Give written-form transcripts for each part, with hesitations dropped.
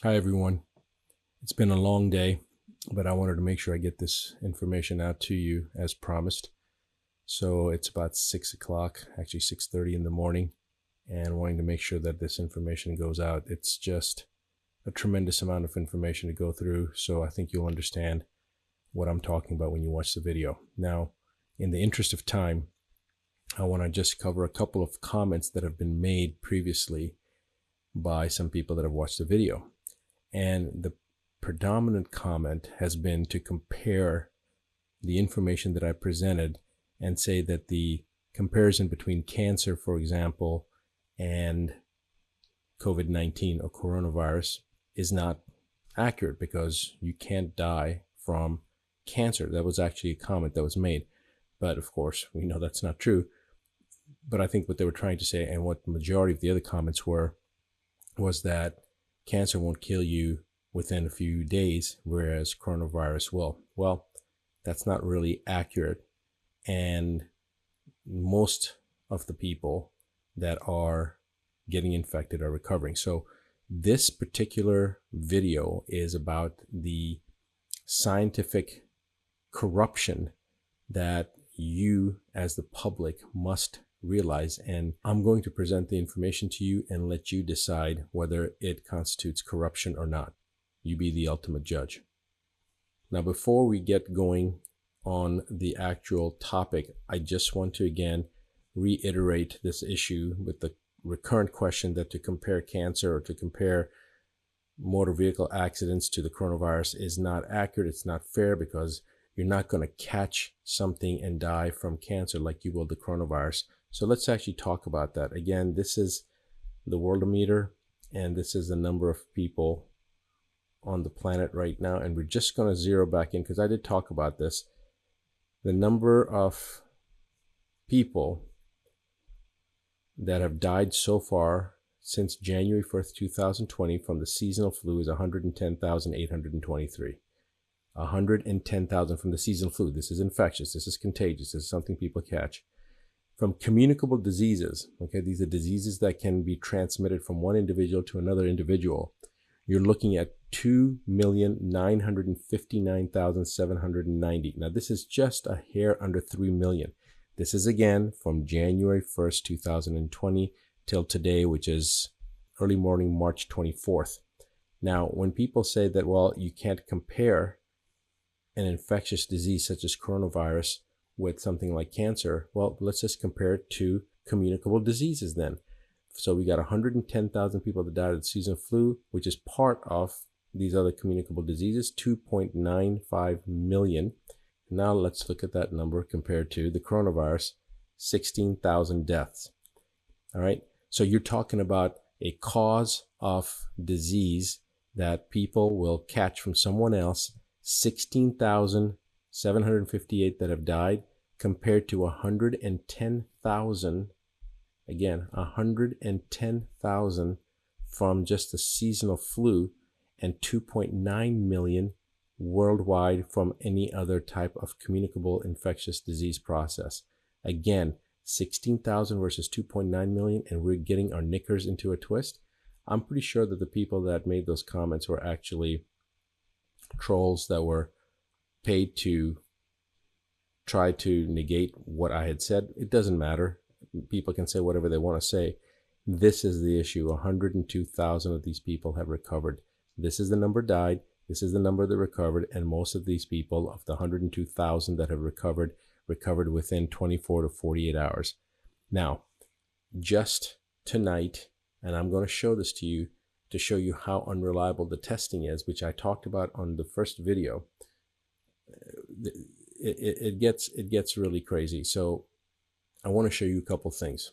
Hi, everyone. It's been a long day, but I wanted to make sure I get this information out to you as promised. So it's about 6 o'clock, actually 6:30 in the morning, and wanting to make sure that this information goes out. It's just a tremendous amount of information to go through, so I think you'll understand what I'm talking about when you watch the video. Now, in the interest of time, I want to just cover a couple of comments that have been made previously by some people that have watched the video. And the predominant comment has been to compare the information that I presented and say that the comparison between cancer, for example, and COVID-19 or coronavirus is not accurate because you can't die from cancer. That was actually a comment that was made. But of course, we know that's not true. But I think what they were trying to say, and what the majority of the other comments were, was that cancer won't kill you within a few days, whereas coronavirus will. Well, that's not really accurate. And most of the people that are getting infected are recovering. So this particular video is about the scientific corruption that you as the public must realize, and I'm going to present the information to you and let you decide whether it constitutes corruption or not. You be the ultimate judge. Now, before we get going on the actual topic, I just want to again reiterate this issue with the recurrent question that to compare cancer or to compare motor vehicle accidents to the coronavirus is not accurate. It's not fair because you're not going to catch something and die from cancer like you will the coronavirus. So let's actually talk about that. Again, this is the Worldometer, and this is the number of people on the planet right now. And we're just going to zero back in because I did talk about this. The number of people that have died so far since January 1st, 2020 from the seasonal flu is 110,823. 110,000 from the seasonal flu. This is infectious. This is contagious. This is something people catch. From communicable diseases, okay, these are diseases that can be transmitted from one individual to another individual. You're looking at 2,959,790. Now, this is just a hair under 3 million. This is again from January 1st, 2020 till today, which is early morning, March 24th. Now, when people say that, well, you can't compare an infectious disease such as coronavirus with something like cancer, well, let's just compare it to communicable diseases then. So we got 110,000 people that died of the seasonal flu, which is part of these other communicable diseases, 2.95 million. Now let's look at that number compared to the coronavirus, 16,000 deaths. All right. So you're talking about a cause of disease that people will catch from someone else, 16,758 that have died compared to 110,000, again, 110,000 from just the seasonal flu and 2.9 million worldwide from any other type of communicable infectious disease process. Again, 16,000 versus 2.9 million, and we're getting our knickers into a twist. I'm pretty sure that the people that made those comments were actually trolls that were paid to try to negate what I had said. It doesn't matter. People can say whatever they want to say. This is the issue. 102,000 of these people have recovered. This is the number died. This is the number that recovered. And most of these people, of the 102,000 that have recovered within 24 to 48 hours. Now, just tonight, and I'm going to show this to you to show you how unreliable the testing is, which I talked about on the first video. It gets really crazy. So I want to show you a couple things.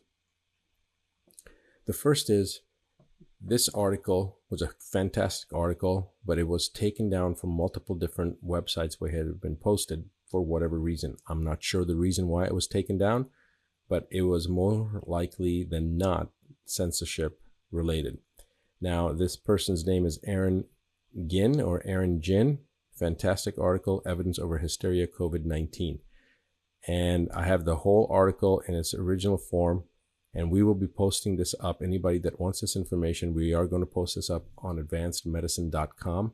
The first is, this article was a fantastic article, but it was taken down from multiple different websites where it had been posted for whatever reason. I'm not sure the reason why it was taken down, but it was more likely than not censorship related. Now, this person's name is Aaron Ginn or Aaron Ginn. Fantastic article, Evidence Over Hysteria COVID-19. And I have the whole article in its original form And we will be posting this up. Anybody that wants this information, we are going to post this up on advancedmedicine.com.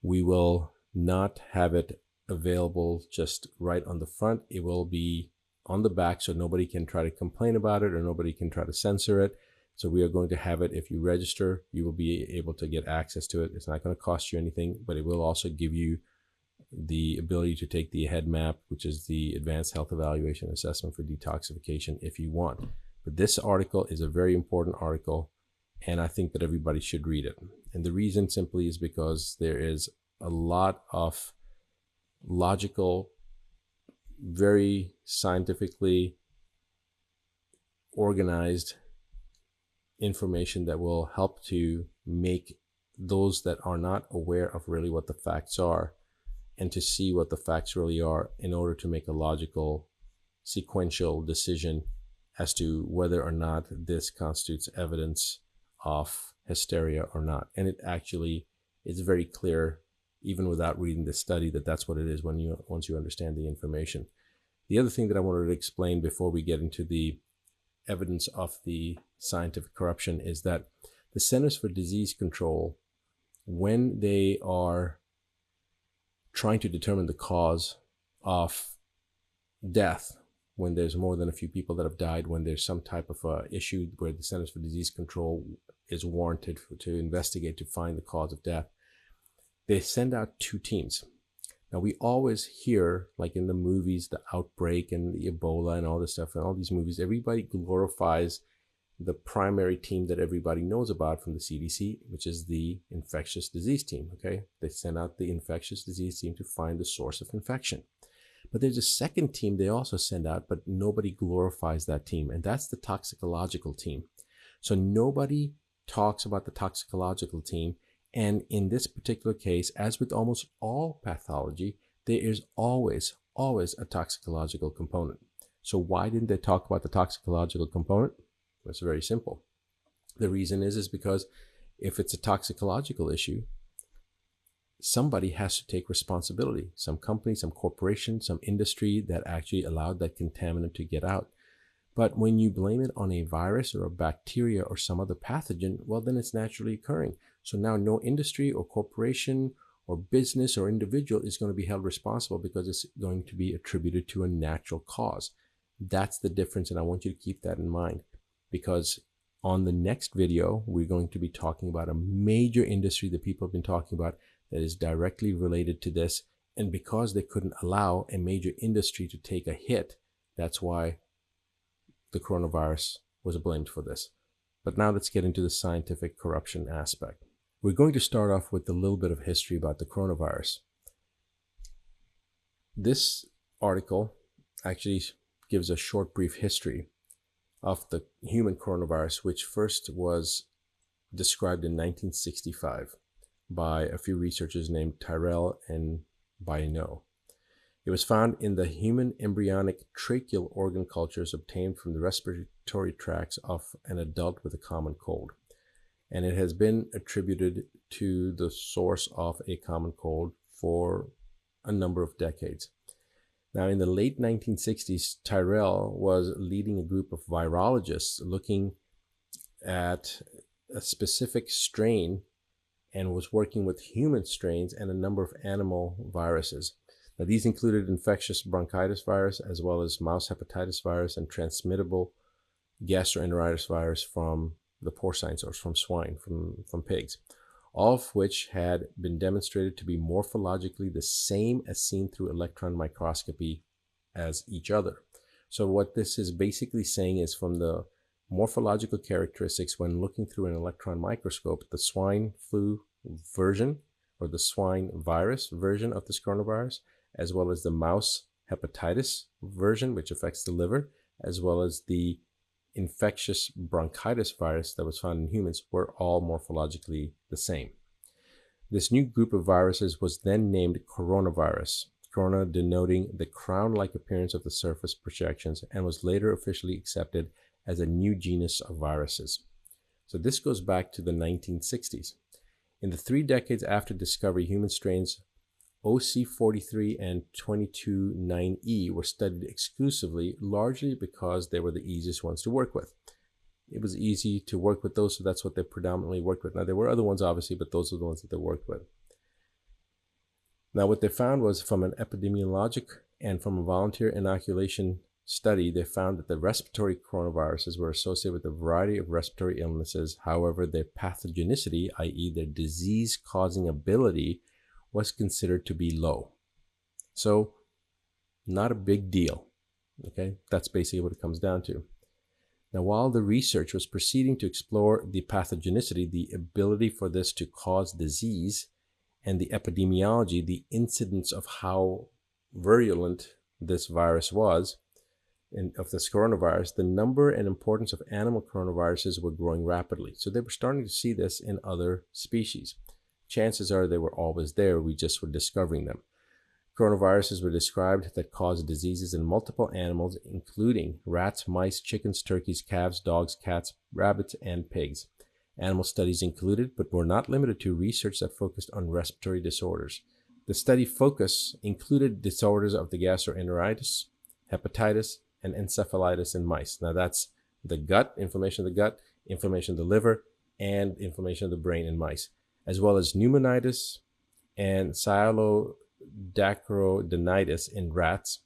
We will not have it available just right on the front. It will be on the back, so nobody can try to complain about it or nobody can try to censor it. So we are going to have it. If you register, you will be able to get access to it. It's not going to cost you anything, but it will also give you the ability to take the HEADMAP, which is the Advanced Health Evaluation Assessment for Detoxification, if you want. But this article is a very important article, and I think that everybody should read it. And the reason simply is because there is a lot of logical, very scientifically organized information that will help to make those that are not aware of really what the facts are and to see what the facts really are in order to make a logical, sequential decision as to whether or not this constitutes evidence of hysteria or not. And it actually is very clear, even without reading the study, that that's what it is once you understand the information. The other thing that I wanted to explain before we get into the evidence of the scientific corruption is that the Centers for Disease Control, when they are trying to determine the cause of death, when there's more than a few people that have died, when there's some type of issue where the Centers for Disease Control is warranted to investigate to find the cause of death, they send out two teams. Now, we always hear, like in the movies, the outbreak and the Ebola and all this stuff, and all these movies, everybody glorifies the primary team that everybody knows about from the CDC, which is the infectious disease team, okay? They send out the infectious disease team to find the source of infection. But there's a second team they also send out, but nobody glorifies that team, and that's the toxicological team. So nobody talks about the toxicological team. And in this particular case, as with almost all pathology, there is always a toxicological component. So why didn't they talk about the toxicological component? It's very simple. The reason is because if it's a toxicological issue, somebody has to take responsibility. Some company, some corporation, some industry that actually allowed that contaminant to get out. But when you blame it on a virus or a bacteria or some other pathogen, well, then it's naturally occurring. So now no industry or corporation or business or individual is going to be held responsible because it's going to be attributed to a natural cause. That's the difference, and I want you to keep that in mind, because on the next video, we're going to be talking about a major industry that people have been talking about that is directly related to this. And because they couldn't allow a major industry to take a hit, that's why the coronavirus was blamed for this. But now let's get into the scientific corruption aspect. We're going to start off with a little bit of history about the coronavirus. This article actually gives a short, brief history of the human coronavirus, which first was described in 1965 by a few researchers named Tyrrell and Bayeneau. It was found in the human embryonic tracheal organ cultures obtained from the respiratory tracts of an adult with a common cold. And it has been attributed to the source of a common cold for a number of decades. Now, in the late 1960s, Tyrrell was leading a group of virologists looking at a specific strain and was working with human strains and a number of animal viruses. Now, these included infectious bronchitis virus, as well as mouse hepatitis virus and transmittable gastroenteritis virus from the porcine source, from swine, from pigs, all of which had been demonstrated to be morphologically the same as seen through electron microscopy as each other. So what this is basically saying is, from the morphological characteristics when looking through an electron microscope, the swine flu version or the swine virus version of this coronavirus, as well as the mouse hepatitis version, which affects the liver, as well as the infectious bronchitis virus that was found in humans, were all morphologically the same. This new group of viruses was then named coronavirus, corona denoting the crown-like appearance of the surface projections, and was later officially accepted as a new genus of viruses. So this goes back to the 1960s. In the 3 decades after discovery, human strains OC43 and 229E were studied exclusively, largely because they were the easiest ones to work with. It was easy to work with those, so that's what they predominantly worked with. Now, there were other ones, obviously, but those are the ones that they worked with. Now, what they found was from an epidemiologic and from a volunteer inoculation study, they found that the respiratory coronaviruses were associated with a variety of respiratory illnesses. However, their pathogenicity, i.e. their disease-causing ability, was considered to be low. So, not a big deal. Okay, that's basically what it comes down to. Now, while the research was proceeding to explore the pathogenicity, the ability for this to cause disease, and the epidemiology, the incidence of how virulent this virus was, of this coronavirus, the number and importance of animal coronaviruses were growing rapidly. So they were starting to see this in other species. Chances are they were always there, we just were discovering them. Coronaviruses were described that caused diseases in multiple animals, including rats, mice, chickens, turkeys, calves, dogs, cats, rabbits, and pigs. Animal studies included, but were not limited to, research that focused on respiratory disorders. The study focus included disorders of the gastroenteritis, hepatitis, and encephalitis in mice. Now that's the gut, inflammation of the gut, inflammation of the liver, and inflammation of the brain in mice, as well as pneumonitis and sialodacrhodinitis in rats,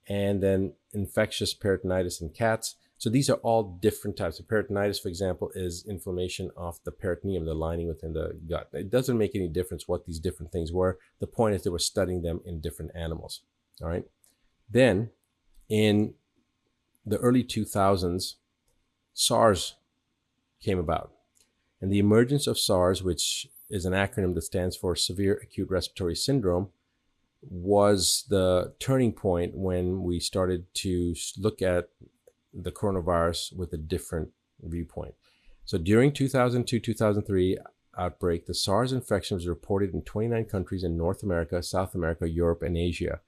and then infectious peritonitis in cats. So these are all different types of peritonitis, for example, is inflammation of the peritoneum, the lining within the gut. It doesn't make any difference what these different things were. The point is they were studying them in different animals. All right. Then in the early 2000s, SARS came about. And the emergence of SARS, which is an acronym that stands for Severe Acute Respiratory Syndrome, was the turning point when we started to look at the coronavirus with a different viewpoint. So during 2002-2003 outbreak, the SARS infection was reported in 29 countries in North America, South America, Europe, and Asia.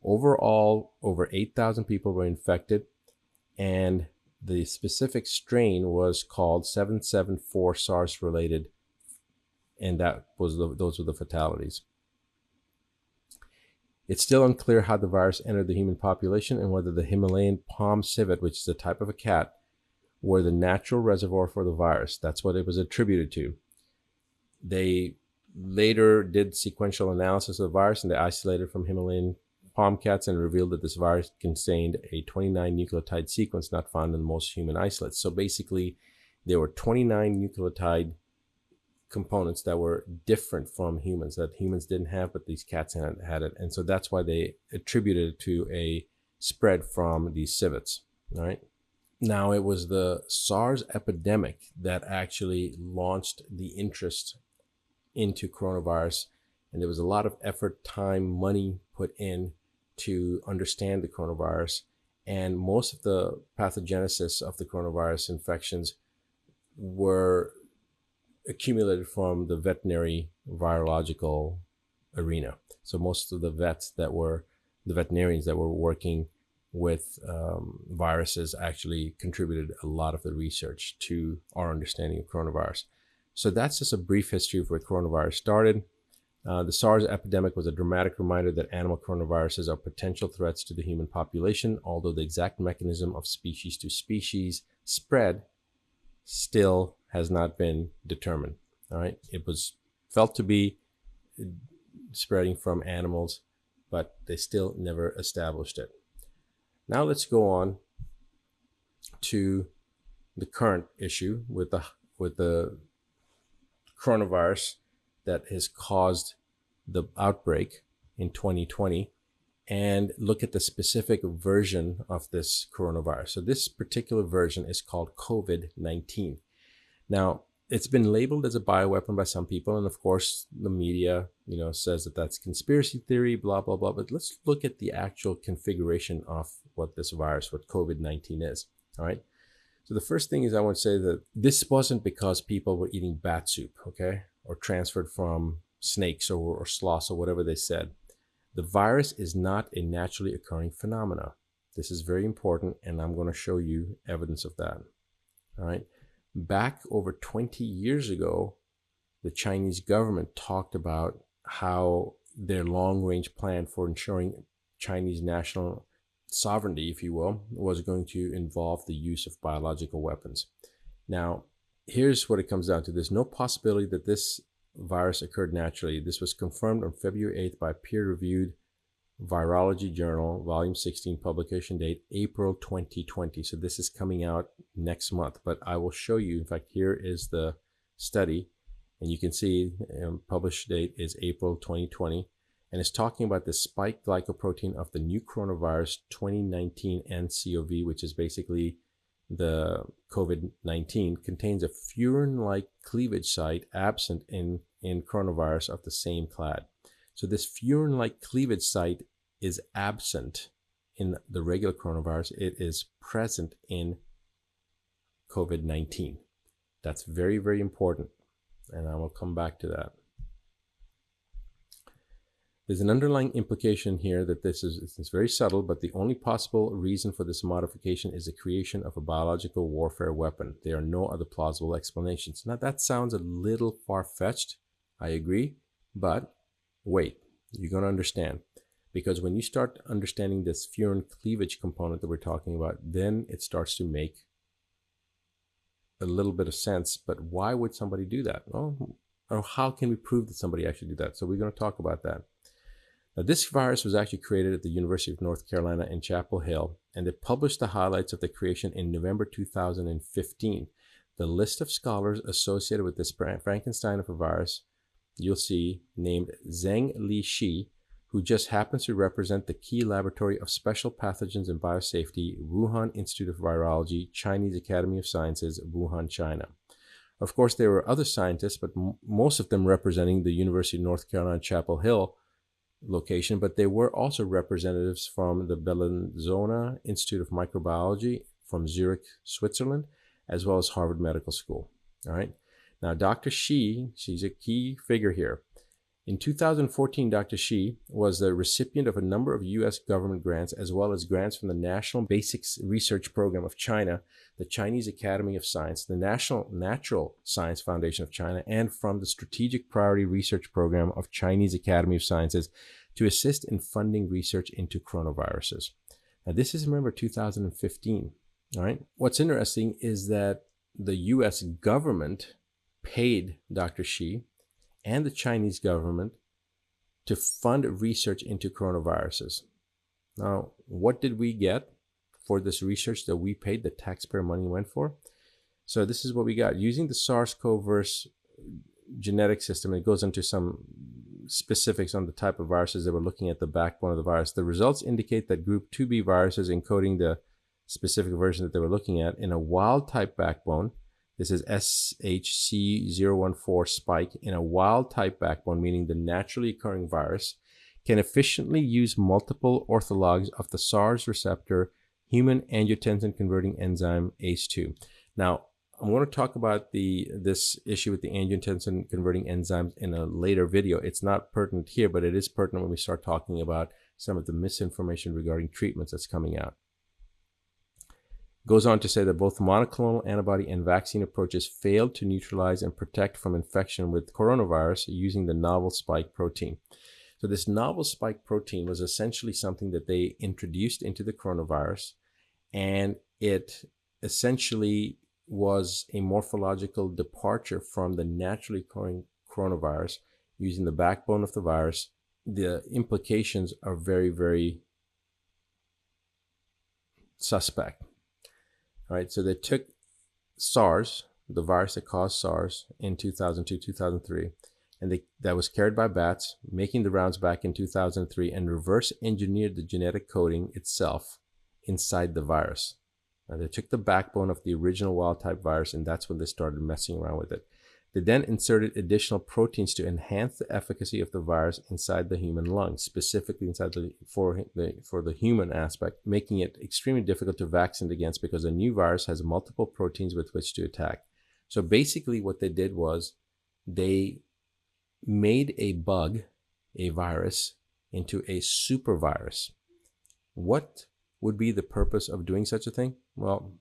Overall, over 8,000 people were infected, and the specific strain was called 774 SARS-related, and those were the fatalities. It's still unclear how the virus entered the human population and whether the Himalayan palm civet, which is a type of a cat, were the natural reservoir for the virus. That's what it was attributed to. They later did sequential analysis of the virus, and they isolated from Himalayan palm cats and revealed that this virus contained a 29 nucleotide sequence not found in most human isolates. So basically, there were 29 nucleotide components that were different from humans, that humans didn't have, but these cats had it. And so that's why they attributed it to a spread from these civets. All right. Now, it was the SARS epidemic that actually launched the interest into coronavirus. And there was a lot of effort, time, money put in to understand the coronavirus. And most of the pathogenesis of the coronavirus infections were accumulated from the veterinary virological arena. So most of the veterinarians that were working with viruses actually contributed a lot of the research to our understanding of coronavirus. So that's just a brief history of where coronavirus started. The SARS epidemic was a dramatic reminder that animal coronaviruses are potential threats to the human population, although the exact mechanism of species to species spread still has not been determined. All right, it was felt to be spreading from animals, but they still never established it. Now let's go on to the current issue with the coronavirus that has caused the outbreak in 2020, and look at the specific version of this coronavirus. So this particular version is called COVID-19. Now, it's been labeled as a bioweapon by some people, and of course the media, says that that's conspiracy theory, blah, blah, blah. But let's look at the actual configuration of what this virus, what COVID-19 is. All right. So the first thing is I want to say that this wasn't because people were eating bat soup, okay, or transferred from snakes or sloths or whatever they said. The virus is not a naturally occurring phenomena. This is very important, and I'm going to show you evidence of that. All right. Back over 20 years ago, the Chinese government talked about how their long-range plan for ensuring Chinese national sovereignty, if you will, was going to involve the use of biological weapons. Now, here's what it comes down to. There's no possibility that this virus occurred naturally. This was confirmed on February 8th by peer-reviewed Virology Journal, Volume 16, publication date April 2020. So this is coming out next month, but I will show you. In fact, here is the study, and you can see published date is April 2020, and it's talking about the spike glycoprotein of the new coronavirus 2019 nCoV, which is basically the COVID-19, contains a furin-like cleavage site absent in coronavirus of the same clade. So this furin-like cleavage site is absent in the regular coronavirus. It is present in COVID-19. That's very, very important, and I will come back to that. There's an underlying implication here that it's very subtle, but the only possible reason for this modification is the creation of a biological warfare weapon. There are no other plausible explanations. Now that sounds a little far-fetched, I agree, but wait, you're going to understand. Because when you start understanding this furin cleavage component that we're talking about, then it starts to make a little bit of sense. But why would somebody do that? Well, or how can we prove that somebody actually did that? So we're going to talk about that. Now, this virus was actually created at the University of North Carolina in Chapel Hill, and they published the highlights of the creation in November 2015. The list of scholars associated with this Frankenstein of a virus, you'll see, named Zheng Li Shi, who just happens to represent the key laboratory of special pathogens and biosafety, Wuhan Institute of Virology, Chinese Academy of Sciences, Wuhan, China. Of course, there were other scientists, but most of them representing the University of North Carolina, Chapel Hill location, but there were also representatives from the Bellinzona Institute of Microbiology from Zurich, Switzerland, as well as Harvard Medical School. All right. Now, Dr. Shi, she's a key figure here. In 2014, Dr. Shi was the recipient of a number of U.S. government grants, as well as grants from the National Basic Research Program of China, the Chinese Academy of Science, the National Natural Science Foundation of China, and from the Strategic Priority Research Program of Chinese Academy of Sciences to assist in funding research into coronaviruses. Now, this is, remember, 2015. All right. What's interesting is that the U.S. government paid Dr. Shi and the Chinese government to fund research into coronaviruses. Now, what did we get for this research that we paid, the taxpayer money went for? So this is what we got. Using the SARS-CoV genetic system, it goes into some specifics on the type of viruses that we're looking at, the backbone of the virus. The results indicate that group 2B viruses encoding the specific version that they were looking at in a wild-type backbone. This is SHC014 spike in a wild-type backbone, meaning the naturally occurring virus, can efficiently use multiple orthologs of the SARS receptor human angiotensin-converting enzyme ACE2. Now, I'm going to talk about this issue with the angiotensin-converting enzymes in a later video. It's not pertinent here, but it is pertinent when we start talking about some of the misinformation regarding treatments that's coming out. Goes on to say that both monoclonal antibody and vaccine approaches failed to neutralize and protect from infection with coronavirus using the novel spike protein. So this novel spike protein was essentially something that they introduced into the coronavirus, and it essentially was a morphological departure from the naturally occurring coronavirus using the backbone of the virus. The implications are very, very suspect. All right, so they took SARS, the virus that caused SARS in 2002, 2003, and that was carried by bats, making the rounds back in 2003, and reverse engineered the genetic coding itself inside the virus. Now, they took the backbone of the original wild-type virus, and that's when they started messing around with it. They then inserted additional proteins to enhance the efficacy of the virus inside the human lung, specifically inside for the human aspect, making it extremely difficult to vaccinate against because a new virus has multiple proteins with which to attack. So basically what they did was they made a bug, a virus, into a super virus. What would be the purpose of doing such a thing? Well,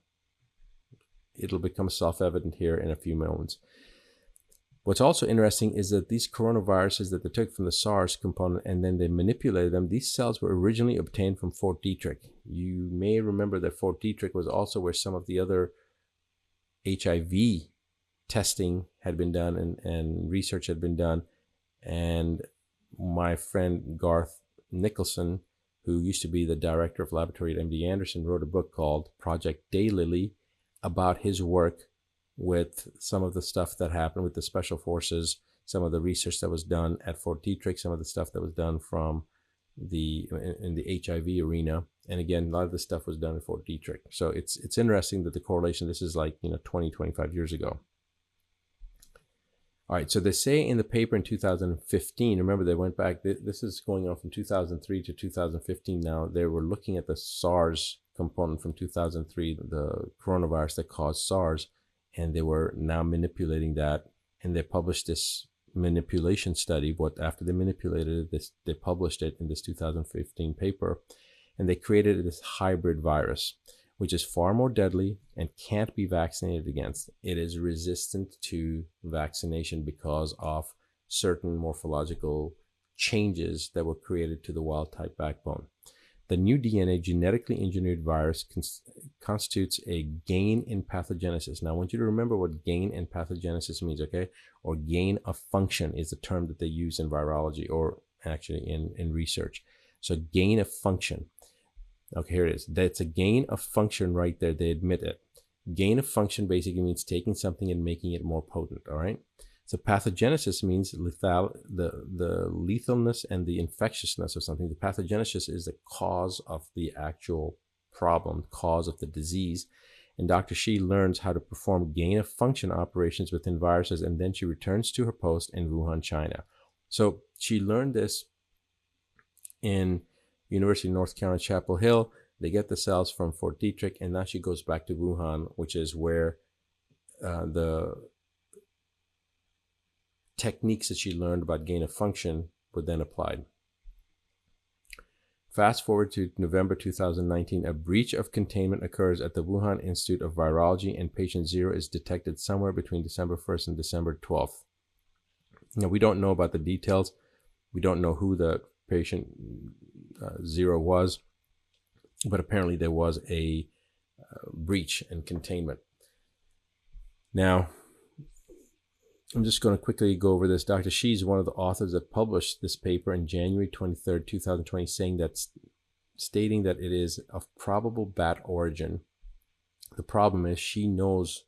it'll become self-evident here in a few moments. What's also interesting is that these coronaviruses that they took from the SARS component and then they manipulated them, these cells were originally obtained from Fort Detrick. You may remember that Fort Detrick was also where some of the other HIV testing had been done and research had been done. And my friend Garth Nicholson, who used to be the director of laboratory at MD Anderson, wrote a book called Project Daylily about his work with some of the stuff that happened with the special forces, some of the research that was done at Fort Detrick, some of the stuff that was done from in the HIV arena. And again, a lot of the stuff was done at Fort Detrick. So it's interesting that the correlation, this is like, 20, 25 years ago. All right, so they say in the paper in 2015, remember they went back, this is going on from 2003 to 2015 now. They were looking at the SARS component from 2003, the coronavirus that caused SARS, and they were now manipulating that. And they published this manipulation study. After they manipulated it, they published it in this 2015 paper, and they created this hybrid virus, which is far more deadly and can't be vaccinated against. It is resistant to vaccination because of certain morphological changes that were created to the wild type backbone. The new DNA genetically engineered virus constitutes a gain in pathogenesis. Now, I want you to remember what gain in pathogenesis means, okay? Or gain of function is the term that they use in virology, or actually in research. So gain of function. Okay, here it is. That's a gain of function right there. They admit it. Gain of function basically means taking something and making it more potent, all right? So pathogenesis means the lethalness and the infectiousness of something. The pathogenesis is the cause of the actual problem, cause of the disease. And Dr. Shi learns how to perform gain of function operations within viruses, and then she returns to her post in Wuhan, China. So she learned this in University of North Carolina, Chapel Hill. They get the cells from Fort Detrick, and now she goes back to Wuhan, which is where the techniques that she learned about gain of function were then applied. Fast forward to November 2019, a breach of containment occurs at the Wuhan Institute of Virology, and patient 0 is detected somewhere between December 1st and December 12th. Now, we don't know about the details. We don't know who the patient 0 was, but apparently there was a breach and containment. Now, I'm just going to quickly go over this. Dr. Shi is one of the authors that published this paper in January 23rd, 2020, stating that it is of probable bat origin. The problem is she knows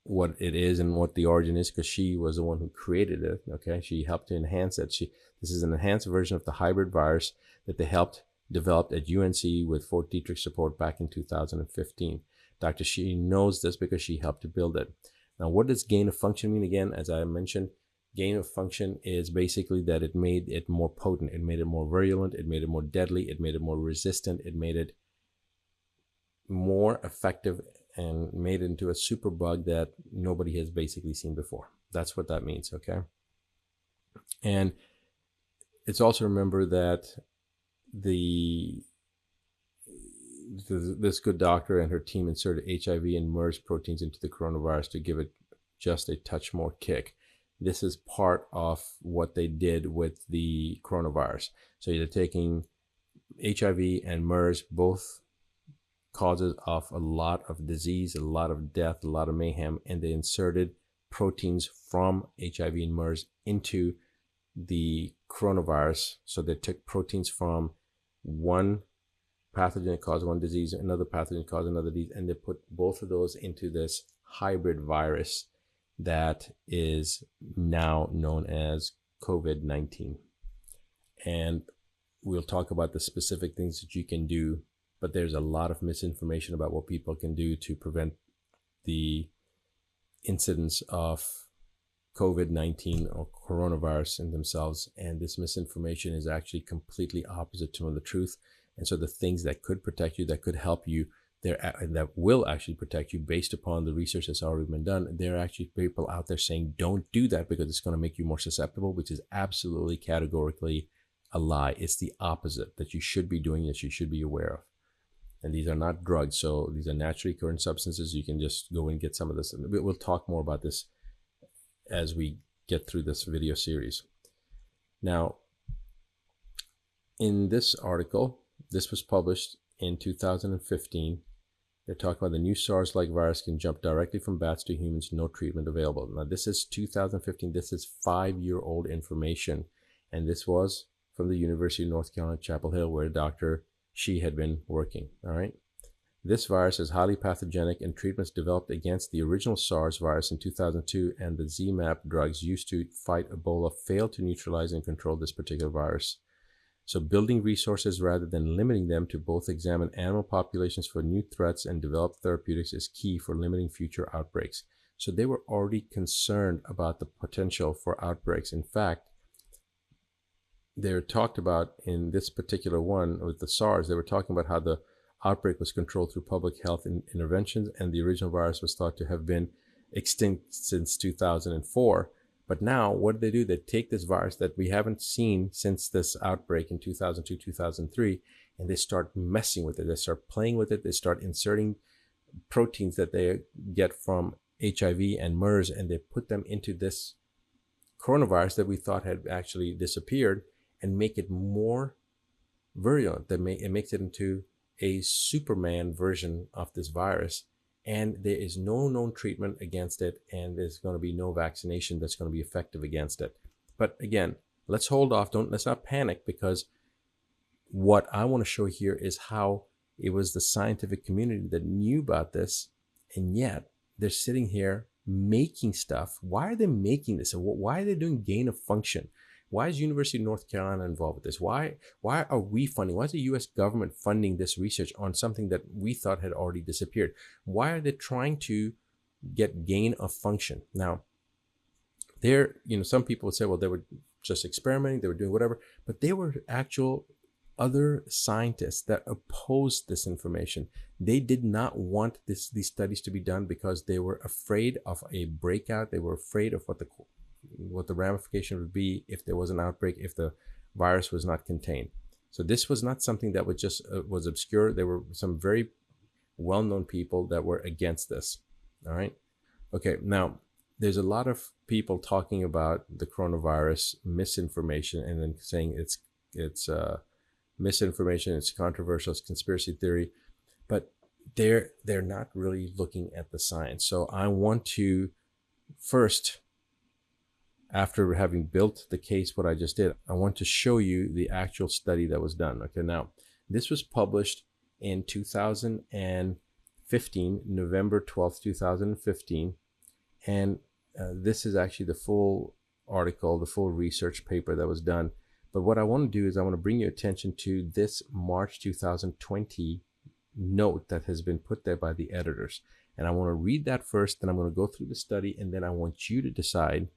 what it is and what the origin is because she was the one who created it. Okay, she helped to enhance it. This is an enhanced version of the hybrid virus that they helped develop at UNC with Fort Detrick support back in 2015. Dr. Shi knows this because she helped to build it. Now, what does gain of function mean? Again, as I mentioned, gain of function is basically that it made it more potent, it made it more virulent, it made it more deadly, it made it more resistant, it made it more effective, and made it into a super bug that nobody has basically seen before. That's what that means, okay? And it's also remember that this good doctor and her team inserted HIV and MERS proteins into the coronavirus to give it just a touch more kick. This is part of what they did with the coronavirus. So you're taking HIV and MERS, both causes of a lot of disease, a lot of death, a lot of mayhem, and they inserted proteins from HIV and MERS into the coronavirus. So they took proteins from one pathogen that caused one disease, another pathogen caused another disease, and they put both of those into this hybrid virus that is now known as COVID-19. And we'll talk about the specific things that you can do, but there's a lot of misinformation about what people can do to prevent the incidence of COVID-19 or coronavirus in themselves. And this misinformation is actually completely opposite to the truth. And so the things that could protect you, that could help you, that will actually protect you based upon the research that's already been done, there are actually people out there saying don't do that because it's going to make you more susceptible, which is absolutely categorically a lie. It's the opposite, that you should be doing, that you should be aware of. And these are not drugs, so these are naturally occurring substances. You can just go and get some of this. We'll talk more about this as we get through this video series. Now, in this article, this was published in 2015. They're talking about the new SARS-like virus can jump directly from bats to humans, no treatment available. Now, this is 2015. This is 5-year-old information. And this was from the University of North Carolina, Chapel Hill, where Dr. Shi had been working. All right. This virus is highly pathogenic, and treatments developed against the original SARS virus in 2002 and the ZMapp drugs used to fight Ebola failed to neutralize and control this particular virus. So building resources rather than limiting them to both examine animal populations for new threats and develop therapeutics is key for limiting future outbreaks. So they were already concerned about the potential for outbreaks. In fact, they were talked about in this particular one with the SARS, they were talking about how the outbreak was controlled through public health interventions, and the original virus was thought to have been extinct since 2004. But now, what do? They take this virus that we haven't seen since this outbreak in 2002, 2003, and they start messing with it. They start playing with it. They start inserting proteins that they get from HIV and MERS, and they put them into this coronavirus that we thought had actually disappeared and make it more virulent. It makes it into a Superman version of this virus, and there is no known treatment against it, and there's going to be no vaccination that's going to be effective against it. But again, let's hold off. Let's not panic, because what I want to show here is how it was the scientific community that knew about this, and yet they're sitting here making stuff. Why are they making this? Why are they doing gain of function? Why is University of North Carolina involved with this? Why are we funding? Why is the U.S. government funding this research on something that we thought had already disappeared? Why are they trying to get gain of function? Now, some people would say, well, they were just experimenting, they were doing whatever, but they were actual other scientists that opposed this information. They did not want these studies to be done because they were afraid of a breakout. They were afraid of what the ramification would be if there was an outbreak, if the virus was not contained. So this was not something that was obscure. There were some very well-known people that were against this. All right. Okay. Now, there's a lot of people talking about the coronavirus misinformation and then saying it's misinformation, it's controversial, it's conspiracy theory, but they're not really looking at the science. So I want to first, after having built the case, what I just did, I want to show you the actual study that was done. Okay, now this was published in 2015, November 12th, 2015. And this is actually the full article, the full research paper that was done. But what I want to do is I want to bring your attention to this March 2020 note that has been put there by the editors. And I want to read that first, then I'm going to go through the study, and then I want you to decide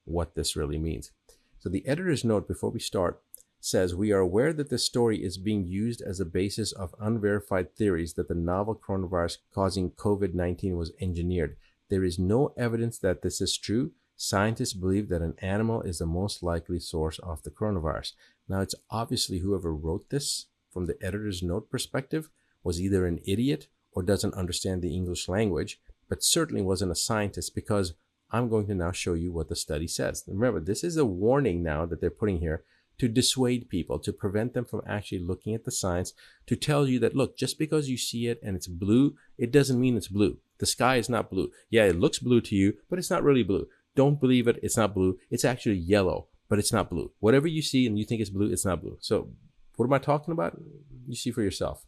what this really means. So the editor's note before we start says, we are aware that this story is being used as a basis of unverified theories that the novel coronavirus causing COVID-19 was engineered. There is no evidence that this is true. Scientists believe that an animal is the most likely source of the coronavirus. Now, it's obviously whoever wrote this from the editor's note perspective was either an idiot or doesn't understand the English language, but certainly wasn't a scientist, because I'm going to now show you what the study says. Remember, this is a warning now that they're putting here to dissuade people, to prevent them from actually looking at the science, to tell you that, look, just because you see it and it's blue, it doesn't mean it's blue. The sky is not blue. Yeah, it looks blue to you, but it's not really blue. Don't believe it. It's not blue. It's actually yellow, but it's not blue. Whatever you see and you think it's blue, it's not blue. So what am I talking about? You see for yourself.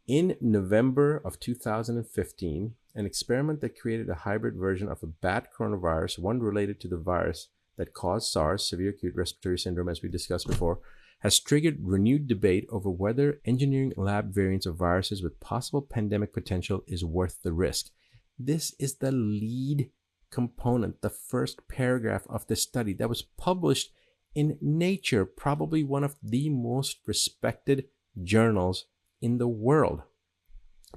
In November of 2015, an experiment that created a hybrid version of a bat coronavirus, one related to the virus that caused SARS, severe acute respiratory syndrome, as we discussed before, has triggered renewed debate over whether engineering lab variants of viruses with possible pandemic potential is worth the risk. This is the lead component, the first paragraph of the study that was published in Nature, probably one of the most respected journals in the world.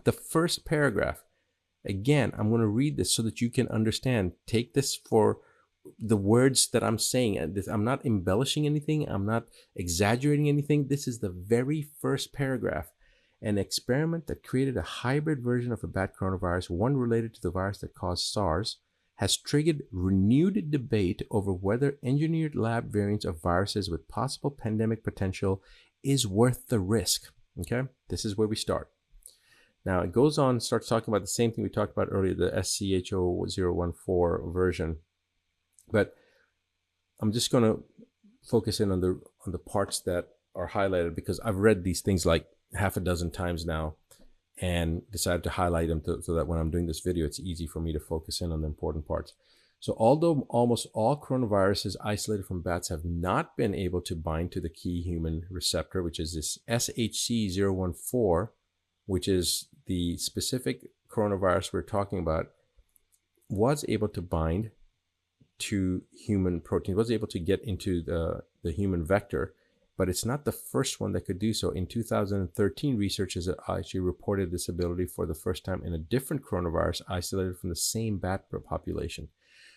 The first paragraph. Again, I'm going to read this so that you can understand. Take this for the words that I'm saying. I'm not embellishing anything. I'm not exaggerating anything. This is the very first paragraph. An experiment that created a hybrid version of a bat coronavirus, one related to the virus that caused SARS, has triggered renewed debate over whether engineered lab variants of viruses with possible pandemic potential is worth the risk. Okay, this is where we start. Now it goes on, starts talking about the same thing we talked about earlier, the SCH014 version. But I'm just going to focus in on the parts that are highlighted, because I've read these things like half a dozen times now and decided to highlight them so that when I'm doing this video, it's easy for me to focus in on the important parts. So although almost all coronaviruses isolated from bats have not been able to bind to the key human receptor, which is this SHC014, which is the specific coronavirus we're talking about, was able to bind to human protein, was able to get into the human vector, but it's not the first one that could do so. In 2013, researchers actually reported this ability for the first time in a different coronavirus isolated from the same bat population.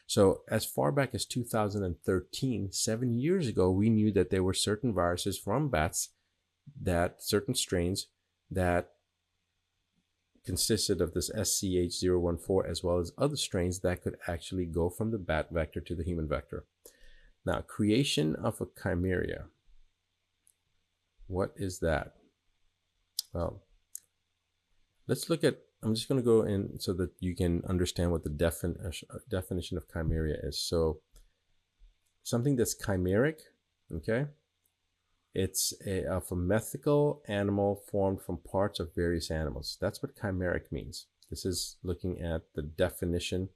So as far back as 2013, 7 years ago, we knew that there were certain viruses from bats, that certain strains that consisted of this SCH014, as well as other strains that could actually go from the bat vector to the human vector. Now, creation of a chimeria. What is that? Well, let's look at, I'm just going to go in so that you can understand what the definition of chimeria is. So something that's chimeric, okay? It's of a mythical animal formed from parts of various animals. That's what chimeric means. This is looking at the definition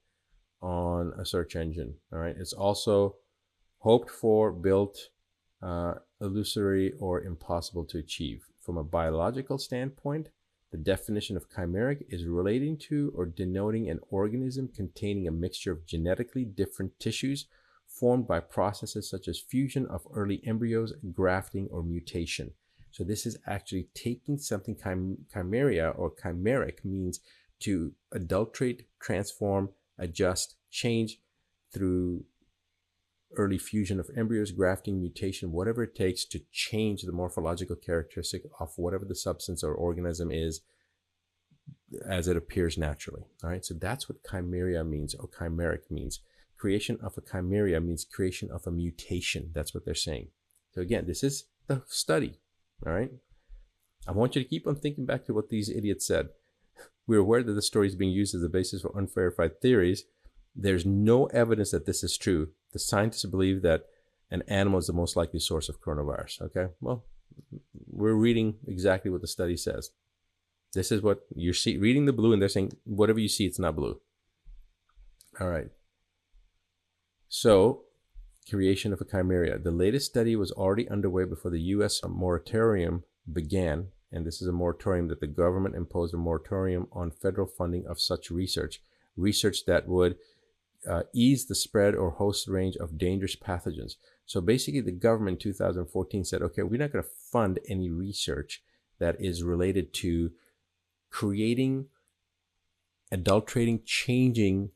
on a search engine. All right. It's also hoped for, built, illusory, or impossible to achieve. From a biological standpoint, the definition of chimeric is relating to or denoting an organism containing a mixture of genetically different tissues formed by processes such as fusion of early embryos, grafting, or mutation. So this is actually taking something. Chimeria or chimeric means to adulterate, transform, adjust, change through early fusion of embryos, grafting, mutation, whatever it takes to change the morphological characteristic of whatever the substance or organism is as it appears naturally. All right, so that's what chimeria means, or chimeric means. Creation of a chimeria means creation of a mutation. That's what they're saying. So again, this is the study. All right. I want you to keep on thinking back to what these idiots said. We're aware that the story is being used as a basis for unverified theories. There's no evidence that this is true. The scientists believe that an animal is the most likely source of coronavirus. Okay. Well, we're reading exactly what the study says. This is what you're reading the blue, and they're saying whatever you see, it's not blue. All right. So, creation of a chimeria. The latest study was already underway before the U.S. moratorium began, and this is a moratorium that the government imposed, a moratorium on federal funding of such research that would ease the spread or host range of dangerous pathogens. So basically, the government in 2014 said, okay, we're not going to fund any research that is related to creating, adulterating, changing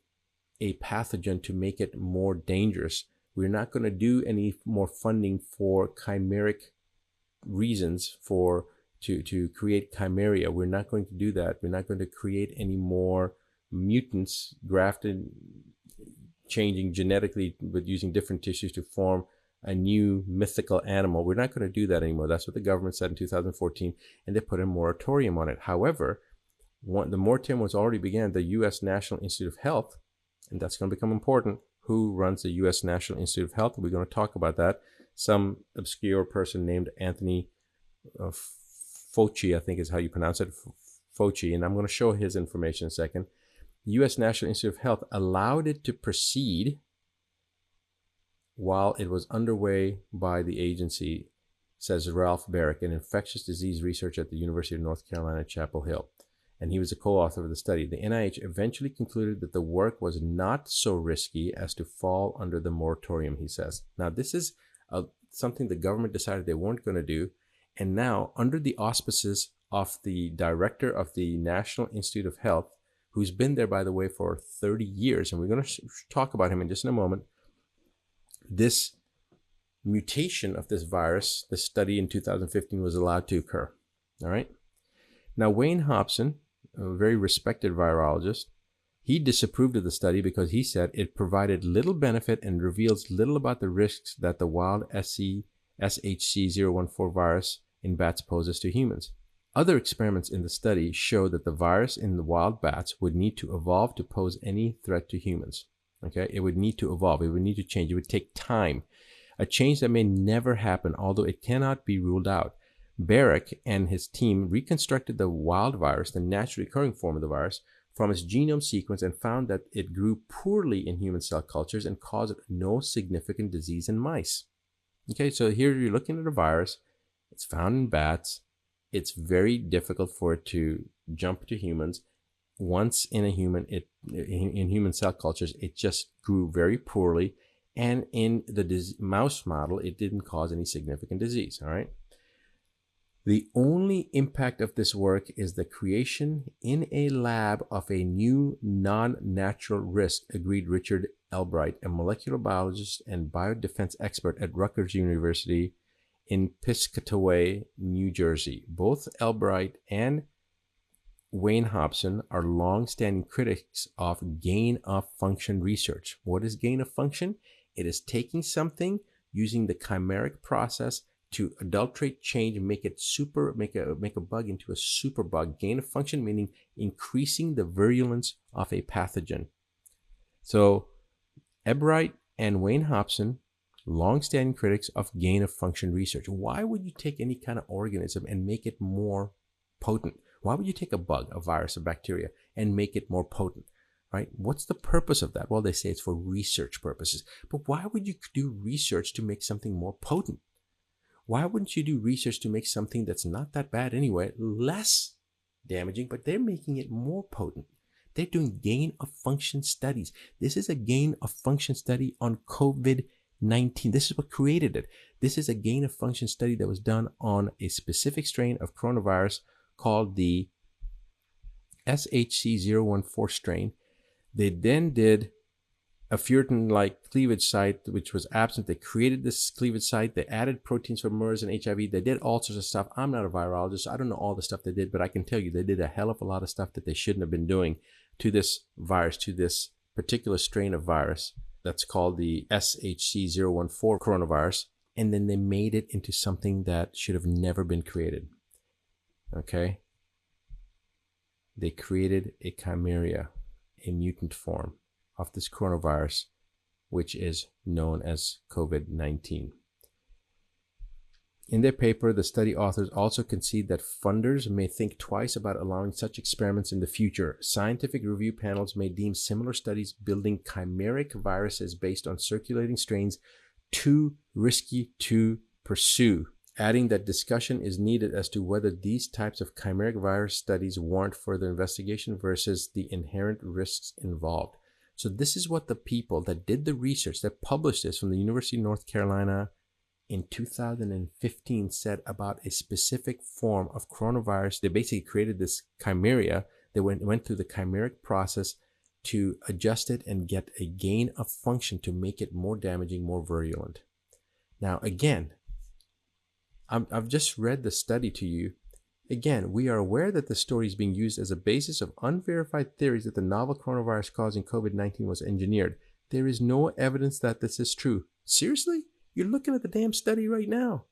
a pathogen to make it more dangerous. We're not going to do any more funding for chimeric reasons to create chimeria. We're not going to do that. We're not going to create any more mutants grafted, changing genetically, but using different tissues to form a new mythical animal. We're not going to do that anymore. That's what the government said in 2014, and they put a moratorium on it. However, the moratorium was already began. The U.S. National Institute of Health, and that's going to become important. Who runs the U.S. National Institute of Health? We're going to talk about that. Some obscure person named Anthony Fauci, I think is how you pronounce it, Fauci, and I'm going to show his information in a second. The U.S. National Institute of Health allowed it to proceed while it was underway by the agency, says Ralph Barrick, an infectious disease researcher at the University of North Carolina, Chapel Hill. And he was a co-author of the study. The NIH eventually concluded that the work was not so risky as to fall under the moratorium, he says. Now, this is something the government decided they weren't going to do. And now, under the auspices of the director of the National Institute of Health, who's been there, by the way, for 30 years, and we're going to talk about him in just a moment, this mutation of this virus, this study in 2015, was allowed to occur. All right. Now, Wayne Hobson, a very respected virologist, He disapproved of the study because he said it provided little benefit and reveals little about the risks that the wild SHC-014 virus in bats poses to humans. Other experiments in the study show that the virus in the wild bats would need to evolve to pose any threat to humans. Okay, it would need to evolve, it would need to change, it would take time. A change that may never happen, although it cannot be ruled out. Barrick and his team reconstructed the wild virus, the naturally occurring form of the virus, from its genome sequence and found that it grew poorly in human cell cultures and caused no significant disease in mice. Okay, so here you're looking at a virus. It's found in bats. It's very difficult for it to jump to humans. Once in a human, in human cell cultures, it just grew very poorly. And in the mouse model, it didn't cause any significant disease, all right? The only impact of this work is the creation in a lab of a new non-natural risk, agreed Richard Albright, a molecular biologist and biodefense expert at Rutgers University in Piscataway, New Jersey. Both Albright and Wayne Hobson are long-standing critics of gain-of-function research. What is gain-of-function? It is taking something, using the chimeric process to adulterate, change, and make it make a bug into a super bug. Gain of function meaning increasing the virulence of a pathogen. So Albright and Wayne Hobson, long-standing critics of gain of function research. Why would you take any kind of organism and make it more potent? Why would you take a bug, a virus, a bacteria, and make it more potent? Right? What's the purpose of that? Well, they say it's for research purposes. But why would you do research to make something more potent? Why wouldn't you do research to make something that's not that bad anyway less damaging, but they're making it more potent? They're doing gain of function studies. This is a gain of function study on COVID-19. This is what created it. This is a gain of function study that was done on a specific strain of coronavirus called the SHC-014 strain. They then did a furin-like cleavage site, which was absent. They created this cleavage site. They added proteins for MERS and HIV. They did all sorts of stuff. I'm not a virologist. I don't know all the stuff they did, but I can tell you they did a hell of a lot of stuff that they shouldn't have been doing to this virus, to this particular strain of virus that's called the SHC-014 coronavirus. And then they made it into something that should have never been created. Okay? They created a chimeria, a mutant form of this coronavirus, which is known as COVID-19. In their paper, the study authors also concede that funders may think twice about allowing such experiments in the future. Scientific review panels may deem similar studies building chimeric viruses based on circulating strains too risky to pursue, adding that discussion is needed as to whether these types of chimeric virus studies warrant further investigation versus the inherent risks involved. So this is what the people that did the research, that published this from the University of North Carolina in 2015 said about a specific form of coronavirus. They basically created this chimeria. They went through the chimeric process to adjust it and get a gain of function to make it more damaging, more virulent. Now, again, I've just read the study to you. Again, we are aware that the story is being used as a basis of unverified theories that the novel coronavirus causing COVID-19 was engineered. There is no evidence that this is true. Seriously? You're looking at the damn study right now.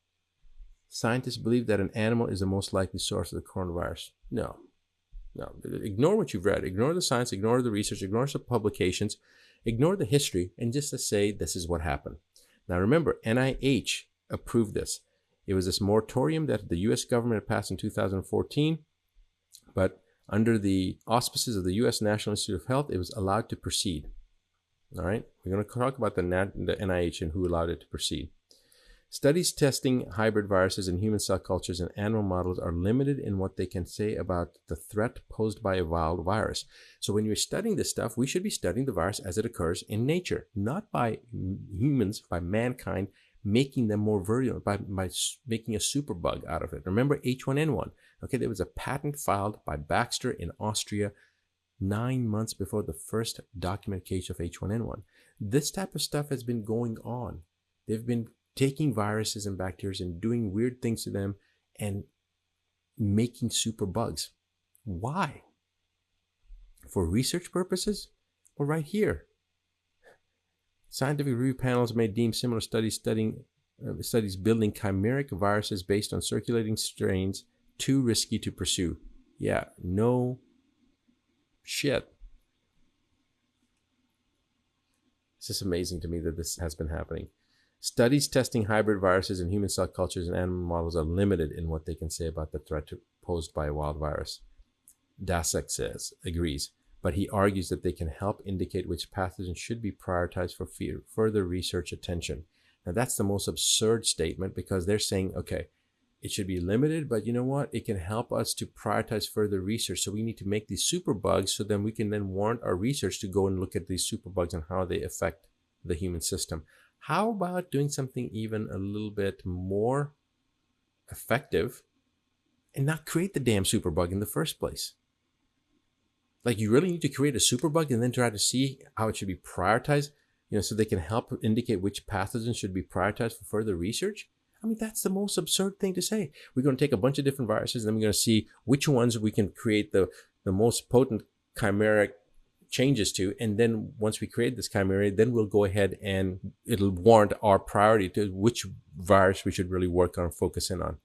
Scientists believe that an animal is the most likely source of the coronavirus. No. Ignore what you've read. Ignore the science. Ignore the research. Ignore the publications. Ignore the history. And just to say this is what happened. Now remember, NIH approved this. It was this moratorium that the U.S. government had passed in 2014, but under the auspices of the U.S. National Institute of Health, it was allowed to proceed. All right, we're going to talk about the NIH and who allowed it to proceed. Studies testing hybrid viruses in human cell cultures and animal models are limited in what they can say about the threat posed by a wild virus. So when you're studying this stuff, we should be studying the virus as it occurs in nature, not by humans, by mankind, making them more virulent by making a superbug out of it. Remember H1N1? Okay, there was a patent filed by Baxter in Austria 9 months before the first documented case of H1N1. This type of stuff has been going on. They've been taking viruses and bacteria and doing weird things to them and making superbugs. Why? for research purposes? Well, right here. Scientific review panels may deem similar studies building chimeric viruses based on circulating strains too risky to pursue. Yeah, no shit. It's just amazing to me that this has been happening. Studies testing hybrid viruses in human cell cultures and animal models are limited in what they can say about the threat posed by a wild virus. Daszak agrees, but he argues that they can help indicate which pathogens should be prioritized for further research attention. Now, that's the most absurd statement, because they're saying, okay, it should be limited, but you know what? It can help us to prioritize further research. So we need to make these superbugs so then we can then warrant our research to go and look at these superbugs and how they affect the human system. How about doing something even a little bit more effective and not create the damn superbug in the first place? Like, you really need to create a superbug and then try to see how it should be prioritized, so they can help indicate which pathogens should be prioritized for further research? I mean, that's the most absurd thing to say. We're going to take a bunch of different viruses, and then we're going to see which ones we can create the most potent chimeric changes to. And then once we create this chimera, then we'll go ahead and it'll warrant our priority to which virus we should really work on, focus in on.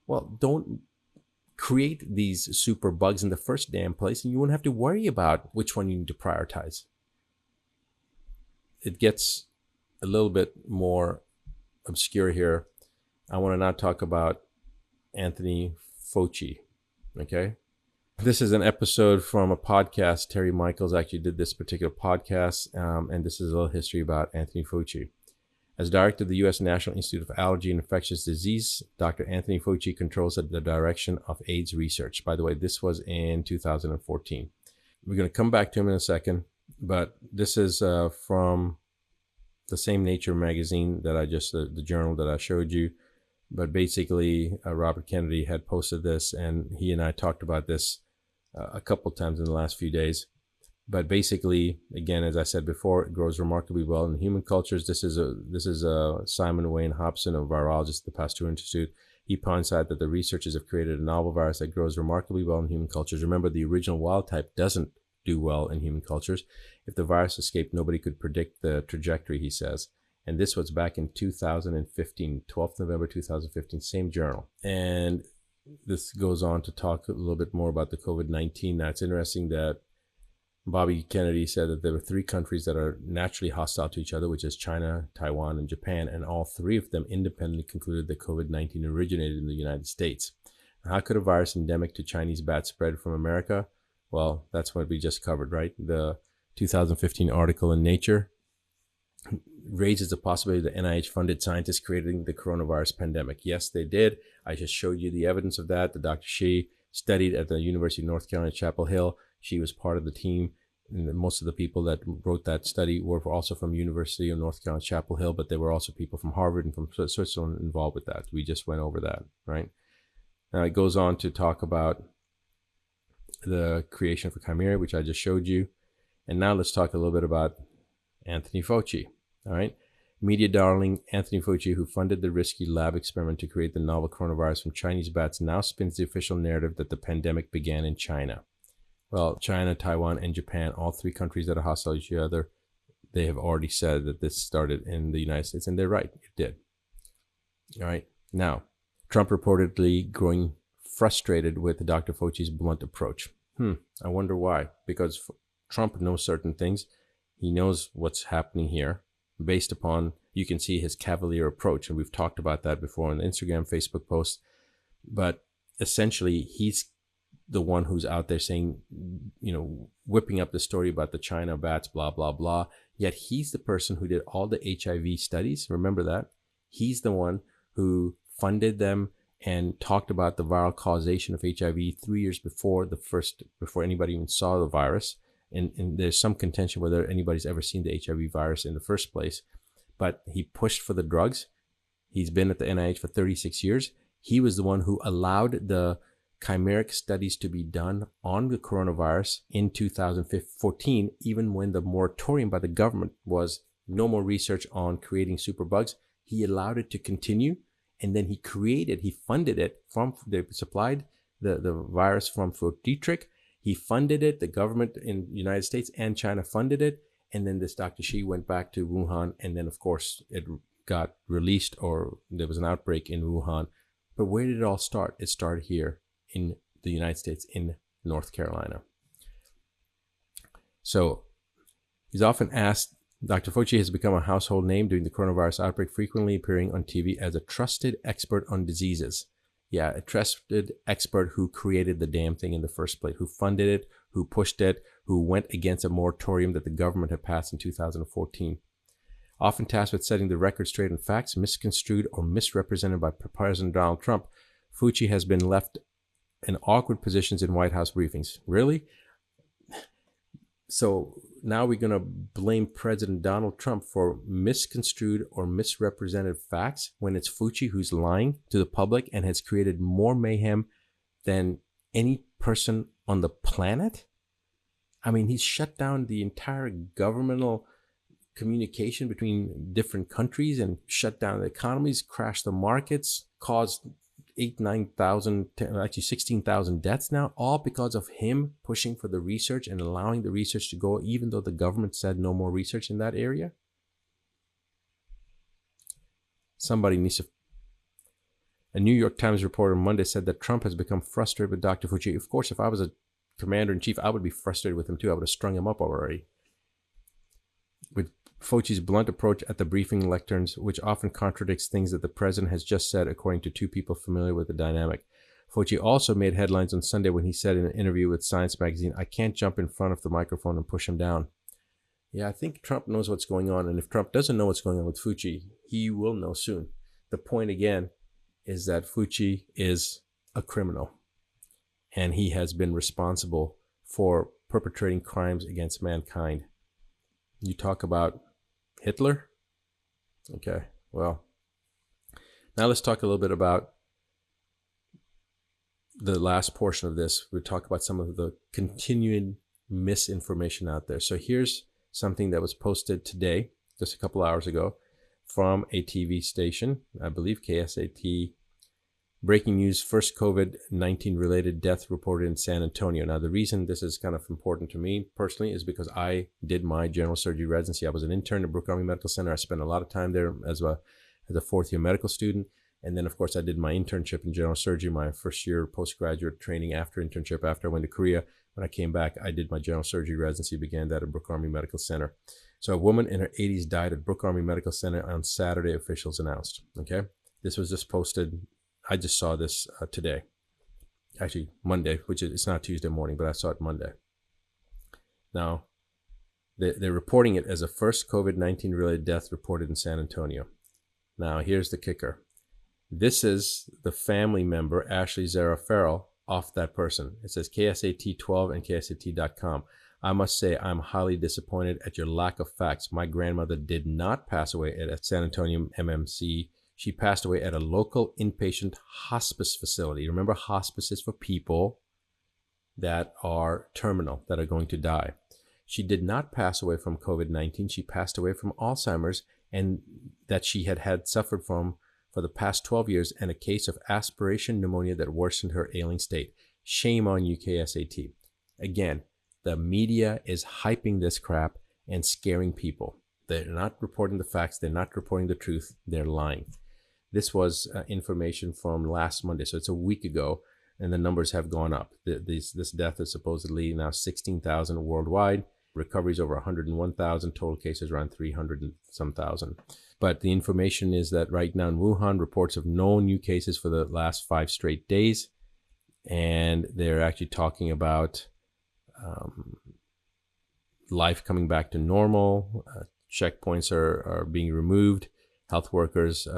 Well, don't create these super bugs in the first damn place, and you won't have to worry about which one you need to prioritize. It gets a little bit more obscure here. I want to now talk about Anthony Fauci. Okay. This is an episode from a podcast. Terry Michaels actually did this particular podcast, and this is a little history about Anthony Fauci. As director of the U.S. National Institute of Allergy and Infectious Disease, Dr. Anthony Fauci controls the direction of AIDS research. By the way, this was in 2014. We're going to come back to him in a second, but this is from the same Nature magazine that the journal that I showed you. But basically, Robert Kennedy had posted this, and he and I talked about this a couple times in the last few days. But basically, again, as I said before, it grows remarkably well in human cultures. This is Simon Wayne Hobson, a virologist at the Pasteur Institute. He points out that the researchers have created a novel virus that grows remarkably well in human cultures. Remember, the original wild type doesn't do well in human cultures. If the virus escaped, nobody could predict the trajectory, he says. And this was back in 2015, 12th November 2015, same journal. And this goes on to talk a little bit more about the COVID-19. Now, it's interesting that Bobby Kennedy said that there were 3 countries that are naturally hostile to each other, which is China, Taiwan, and Japan, and all 3 of them independently concluded that COVID-19 originated in the United States. How could a virus endemic to Chinese bats spread from America? Well, that's what we just covered, right? The 2015 article in Nature raises the possibility that NIH-funded scientists creating the coronavirus pandemic. Yes, they did. I just showed you the evidence of that. The Dr. Shi studied at the University of North Carolina, Chapel Hill. She was part of the team. And most of the people that wrote that study were also from University of North Carolina, Chapel Hill, but there were also people from Harvard and from Switzerland involved with that. We just went over that, right? Now it goes on to talk about the creation of a chimera, which I just showed you. And now let's talk a little bit about Anthony Fauci, all right? Media darling Anthony Fauci, who funded the risky lab experiment to create the novel coronavirus from Chinese bats, now spins the official narrative that the pandemic began in China. Well, China, Taiwan, and Japan, all 3 countries that are hostile to each other, they have already said that this started in the United States, and they're right, it did. All right. Now, Trump reportedly growing frustrated with Dr. Fauci's blunt approach. I wonder why. Because Trump knows certain things. He knows what's happening here based upon, you can see his cavalier approach. And we've talked about that before on the Instagram, Facebook posts. But essentially, he's the one who's out there saying, whipping up the story about the China bats, blah, blah, blah. Yet he's the person who did all the HIV studies. Remember that? He's the one who funded them and talked about the viral causation of HIV 3 years before anybody even saw the virus. And there's some contention whether anybody's ever seen the HIV virus in the first place. But he pushed for the drugs. He's been at the NIH for 36 years. He was the one who allowed the chimeric studies to be done on the coronavirus in 2014, even when the moratorium by the government was no more research on creating superbugs. He allowed it to continue, and then he funded it they supplied the virus from Fort Detrick, He funded it. The government in the United States and China funded it. And then this Dr. Shi went back to Wuhan. And then, of course, it got released, or there was an outbreak in Wuhan. But where did it all start? It started here in the United States, in North Carolina. So he's often asked, Dr. Fauci has become a household name during the coronavirus outbreak, frequently appearing on TV as a trusted expert on diseases. Yeah, a trusted expert who created the damn thing in the first place, who funded it, who pushed it, who went against a moratorium that the government had passed in 2014. Often tasked with setting the record straight on facts misconstrued or misrepresented by President Donald Trump, Fauci has been left in awkward positions in White House briefings. Really? So now we're going to blame President Donald Trump for misconstrued or misrepresented facts when it's Fauci who's lying to the public and has created more mayhem than any person on the planet? I mean, he's shut down the entire governmental communication between different countries and shut down the economies, crashed the markets, caused 9,000, actually 16,000 deaths now, all because of him pushing for the research and allowing the research to go, even though the government said no more research in that area. Somebody needs to... A New York Times reporter Monday said that Trump has become frustrated with Dr. Fauci. Of course, if I was a commander-in-chief, I would be frustrated with him too. I would have strung him up already. With Fauci's blunt approach at the briefing lecterns, which often contradicts things that the president has just said, according to two people familiar with the dynamic. Fauci also made headlines on Sunday when he said in an interview with Science magazine, "I can't jump in front of the microphone and push him down." Yeah, I think Trump knows what's going on. And if Trump doesn't know what's going on with Fauci, he will know soon. The point, again, is that Fauci is a criminal. And he has been responsible for perpetrating crimes against mankind. You talk about Hitler? Okay, well, now let's talk a little bit about the last portion of this. We'll talk about some of the continuing misinformation out there. So here's something that was posted today, just a couple hours ago, from a TV station, I believe KSAT. Breaking news, first COVID-19 related death reported in San Antonio. Now, the reason this is kind of important to me personally is because I did my general surgery residency. I was an intern at Brooke Army Medical Center. I spent a lot of time there as a fourth-year medical student. And then, of course, I did my internship in general surgery, my first year postgraduate training after internship. After I went to Korea, when I came back, I did my general surgery residency, began that at Brooke Army Medical Center. So a woman in her 80s died at Brooke Army Medical Center on Saturday, officials announced. Okay, this was just posted. I just saw this today, actually Monday, which is, it's not Tuesday morning, but I saw it Monday. Now, they're reporting it as a first COVID-19 related death reported in San Antonio. Now, here's the kicker. This is the family member, Ashley Zara Farrell, off that person. It says KSAT 12 and KSAT.com. I must say I'm highly disappointed at your lack of facts. My grandmother did not pass away at a San Antonio MMC. She passed away at a local inpatient hospice facility. Remember, hospice is for people that are terminal, that are going to die. She did not pass away from COVID-19. She passed away from Alzheimer's, and that she had suffered from for the past 12 years, and a case of aspiration pneumonia that worsened her ailing state. Shame on you, KSAT. Again, the media is hyping this crap and scaring people. They're not reporting the facts. They're not reporting the truth. They're lying. This was information from last Monday, so it's a week ago, and the numbers have gone up. This death is supposedly now 16,000 worldwide. Recoveries over 101,000. Total cases around 300 and some thousand. But the information is that right now in Wuhan, reports of no new cases for the last 5 straight days, and they're actually talking about life coming back to normal. Checkpoints are being removed. Health workers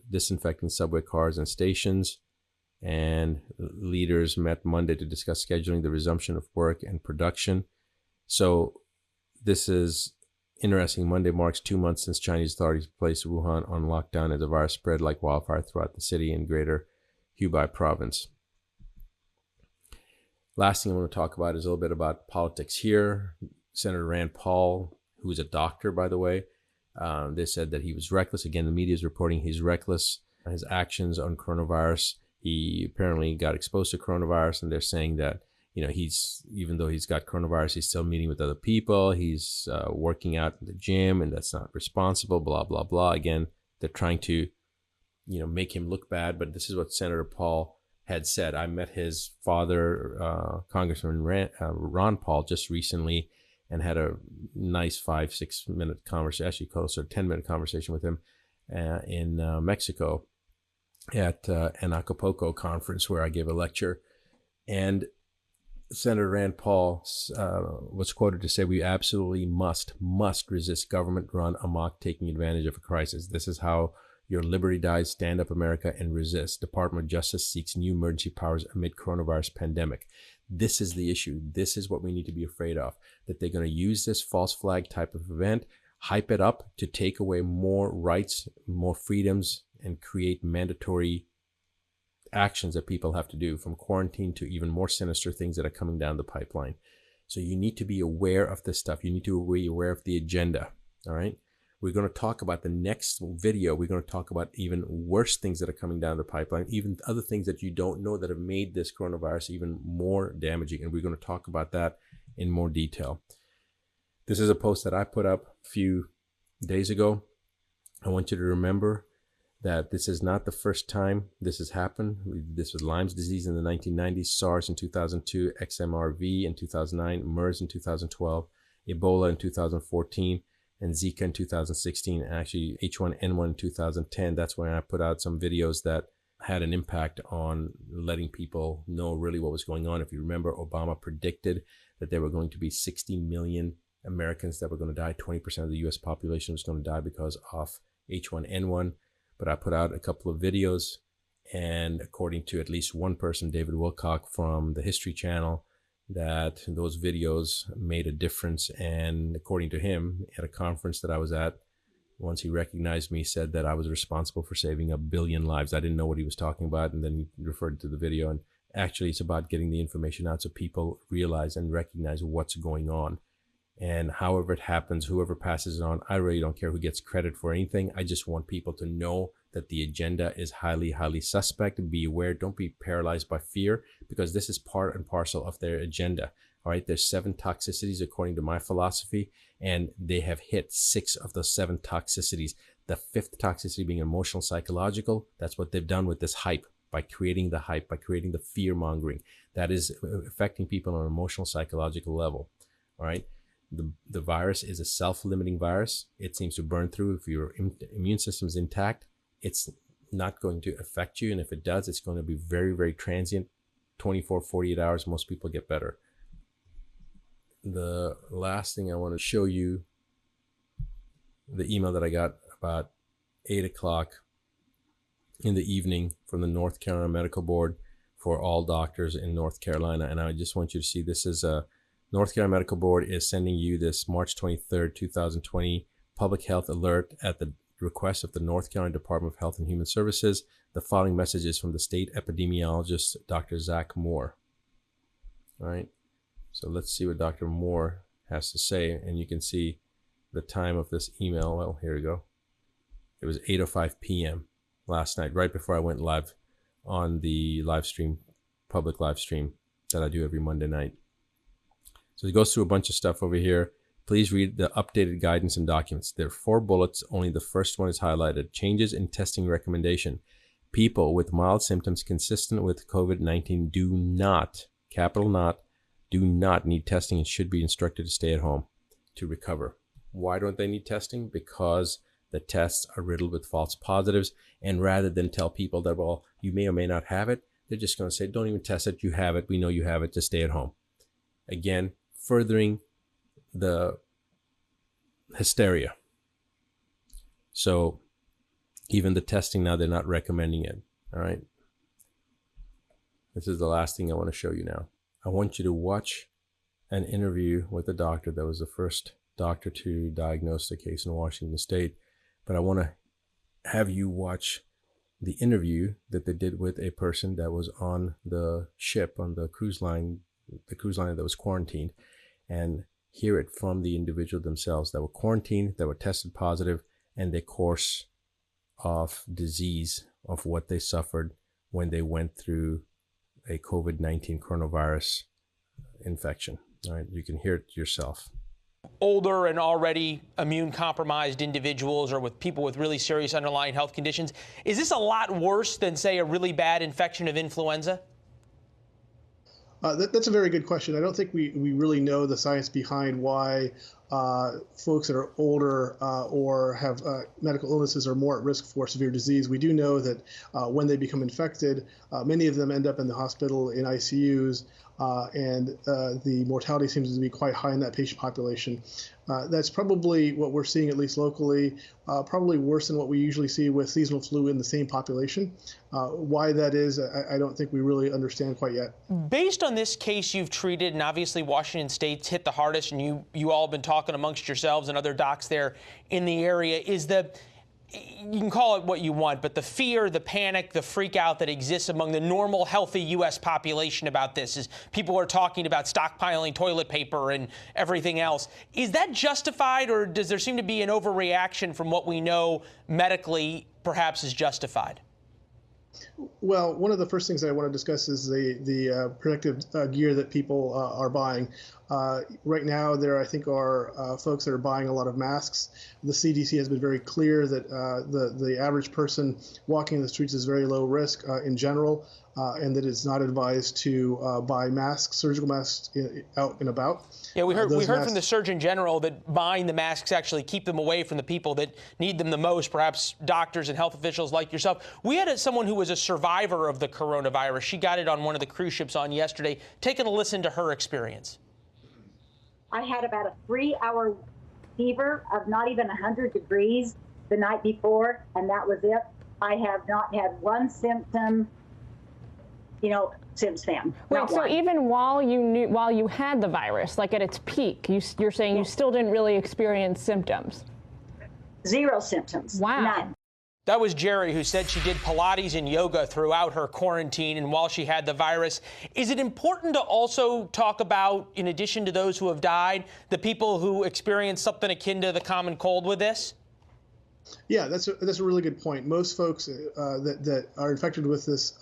disinfecting subway cars and stations. And leaders met Monday to discuss scheduling the resumption of work and production. So this is interesting. Monday marks 2 months since Chinese authorities placed Wuhan on lockdown as the virus spread like wildfire throughout the city and greater Hubei province. Last thing I want to talk about is a little bit about politics here. Senator Rand Paul, who is a doctor, by the way, they said that he was reckless. Again, the media is reporting he's reckless. His actions on coronavirus, he apparently got exposed to coronavirus, and they're saying that he's, even though he's got coronavirus, he's still meeting with other people. He's working out in the gym, and that's not responsible, blah, blah, blah. Again, they're trying to, make him look bad. But this is what Senator Paul had said. I met his father, Congressman Ron Paul, just recently, and had a nice 5-6 minute conversation, actually closer 10-minute conversation with him in Mexico at an Acapulco conference where I gave a lecture. And Senator Rand Paul was quoted to say, "We absolutely must resist government run amok, taking advantage of a crisis. This is how your liberty dies. Stand up, America, and resist. Department of Justice seeks new emergency powers amid coronavirus pandemic." This is the issue. This is what we need to be afraid of, that they're going to use this false flag type of event, hype it up to take away more rights, more freedoms, and create mandatory actions that people have to do, from quarantine to even more sinister things that are coming down the pipeline. So you need to be aware of this stuff. You need to be aware of the agenda. All right. We're going to talk about the next video. We're going to talk about even worse things that are coming down the pipeline, even other things that you don't know that have made this coronavirus even more damaging. And we're going to talk about that in more detail. This is a post that I put up a few days ago. I want you to remember that this is not the first time this has happened. This was Lyme's disease in the 1990s, SARS in 2002, XMRV in 2009, MERS in 2012, Ebola in 2014, and Zika in 2016, and actually H1N1 in 2010. That's when I put out some videos that had an impact on letting people know really what was going on. If you remember, Obama predicted that there were going to be 60 million Americans that were going to die. 20% of the US population was going to die because of H1N1. But I put out a couple of videos, and according to at least one person, David Wilcock from the History Channel, that those videos made a difference. And according to him, at a conference that I was at, once he recognized me, said that I was responsible for saving 1 billion lives. I didn't know what he was talking about, and then he referred to the video. And actually, it's about getting the information out so people realize and recognize what's going on. And however it happens, whoever passes it on, I really don't care who gets credit for anything. I just want people to know that the agenda is highly, highly suspect. Be aware. Don't be paralyzed by fear, because this is part and parcel of their agenda. All right. There's 7 toxicities according to my philosophy, and they have hit 6 of the 7 toxicities. The 5th toxicity being emotional, psychological. That's what they've done with this hype, by creating the hype, by creating the fear mongering. That is affecting people on an emotional, psychological level. All right. The virus is a self-limiting virus. It seems to burn through. If your immune system is intact, it's not going to affect you. And if it does, it's going to be very, very transient. 24, 48 hours, most people get better. The last thing I want to show you, the email that I got about 8 o'clock in the evening from the North Carolina Medical Board for all doctors in North Carolina. And I just want you to see, this is a North Carolina Medical Board is sending you this March 23rd, 2020 public health alert at the request of the North Carolina Department of Health and Human Services. The following message is from the state epidemiologist, Dr. Zach Moore. All right. So let's see what Dr. Moore has to say. And you can see the time of this email. Well, here we go. It was 8:05 p.m. last night, right before I went live on the live stream, public live stream that I do every Monday night. So it goes through a bunch of stuff over here. Please read the updated guidance and documents. There are 4 bullets. Only the first one is highlighted. Changes in testing recommendation. People with mild symptoms consistent with COVID-19 do not, capital not, do not need testing and should be instructed to stay at home to recover. Why don't they need testing? Because the tests are riddled with false positives. And rather than tell people that, well, you may or may not have it, they're just going to say, don't even test it. You have it. We know you have it. Just stay at home. Again, furthering the hysteria. So even the testing now, they're not recommending it. All right. This is the last thing I want to show you now. I want you to watch an interview with a doctor that was the first doctor to diagnose the case in Washington State. But I want to have you watch the interview that they did with a person that was on the ship, on the cruise line that was quarantined, and hear it from the individual themselves that were quarantined, that were tested positive, and their course of disease, of what they suffered when they went through a COVID-19 coronavirus infection. All right, you can hear it yourself. Older and already immune compromised individuals or with people with really serious underlying health conditions. Is this a lot worse than, say, a really bad infection of influenza? That's a very good question. I don't think we really know the science behind why folks that are older or have medical illnesses are more at risk for severe disease. We do know that when they become infected, many of them end up in the hospital in ICUs, and the mortality seems to be quite high in that patient population. That's probably what we're seeing, at least locally, probably worse than what we usually see with seasonal flu in the same population. Why that is, I don't think we really understand quite yet. Based on this case you've treated, and obviously Washington State's hit the hardest, and you all have been talking amongst yourselves and other docs there in the area, is you can call it what you want, but the fear, the panic, the freak out that exists among the normal, healthy U.S. population about this, is people are talking about stockpiling toilet paper and everything else. Is that justified, or does there seem to be an overreaction from what we know medically perhaps is justified? Well, one of the first things I want to discuss is the protective gear that people are buying. Right now, there I think are folks that are buying a lot of masks. The CDC has been very clear that the average person walking the streets is very low risk in general, and that it's not advised to buy masks, surgical masks, out and about. Yeah, we heard from the Surgeon General that buying the masks actually keep them away from the people that need them the most, perhaps doctors and health officials like yourself. We had someone who was a survivor of the coronavirus. She got it on one of the cruise ships on yesterday. Taking a listen to her experience. I had about a 3-hour fever of not even 100 degrees the night before, and that was it. I have not had one symptom, since then. Wait, so even while you had the virus, like at its peak, you're saying you still didn't really experience symptoms? 0 symptoms. Wow. None. That was Jerry, who said she did Pilates and yoga throughout her quarantine and while she had the virus. Is it important to also talk about, in addition to those who have died, the people who experienced something akin to the common cold with this? Yeah, that's a really good point. Most folks that are infected with this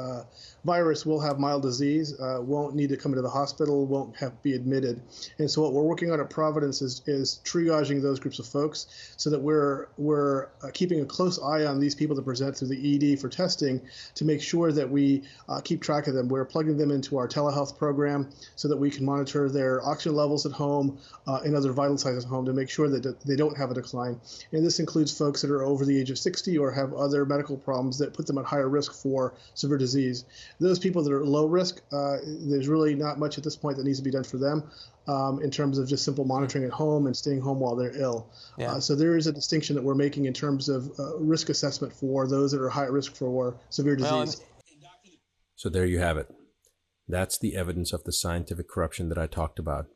virus will have mild disease, won't need to come into the hospital, won't have to be admitted. And so what we're working on at Providence is triaging those groups of folks so that we're keeping a close eye on these people that present through the ED for testing to make sure that we keep track of them. We're plugging them into our telehealth program so that we can monitor their oxygen levels at home and other vital signs at home to make sure that they don't have a decline. And this includes folks that are over the age of 60 or have other medical problems that put them at higher risk for severe disease. Those people that are low risk, there's really not much at this point that needs to be done for them in terms of just simple monitoring at home and staying home while they're ill. Yeah. So there is a distinction that we're making in terms of risk assessment for those that are high risk for severe disease. So there you have it. That's the evidence of the scientific corruption that I talked about.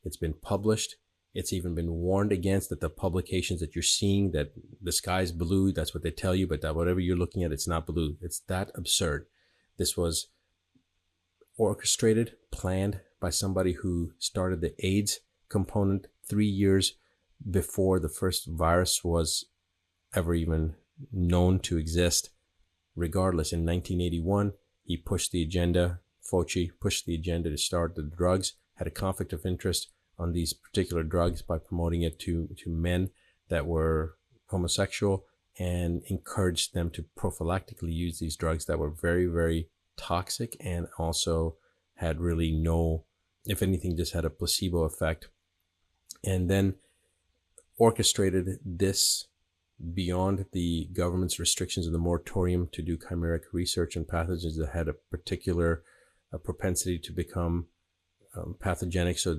It's been published. It's even been warned against, that the publications that you're seeing, that the sky's blue, that's what they tell you, but that whatever you're looking at, it's not blue. It's that absurd. This was orchestrated, planned by somebody who started the AIDS component 3 years before the first virus was ever even known to exist. Regardless, in 1981, he pushed the agenda, Fauci pushed the agenda to start the drugs, had a conflict of interest on these particular drugs by promoting it to men that were homosexual, and encouraged them to prophylactically use these drugs that were very, very toxic and also had really no, if anything, just had a placebo effect. And then orchestrated this beyond the government's restrictions of the moratorium to do chimeric research on pathogens that had a particular propensity to become pathogenic, so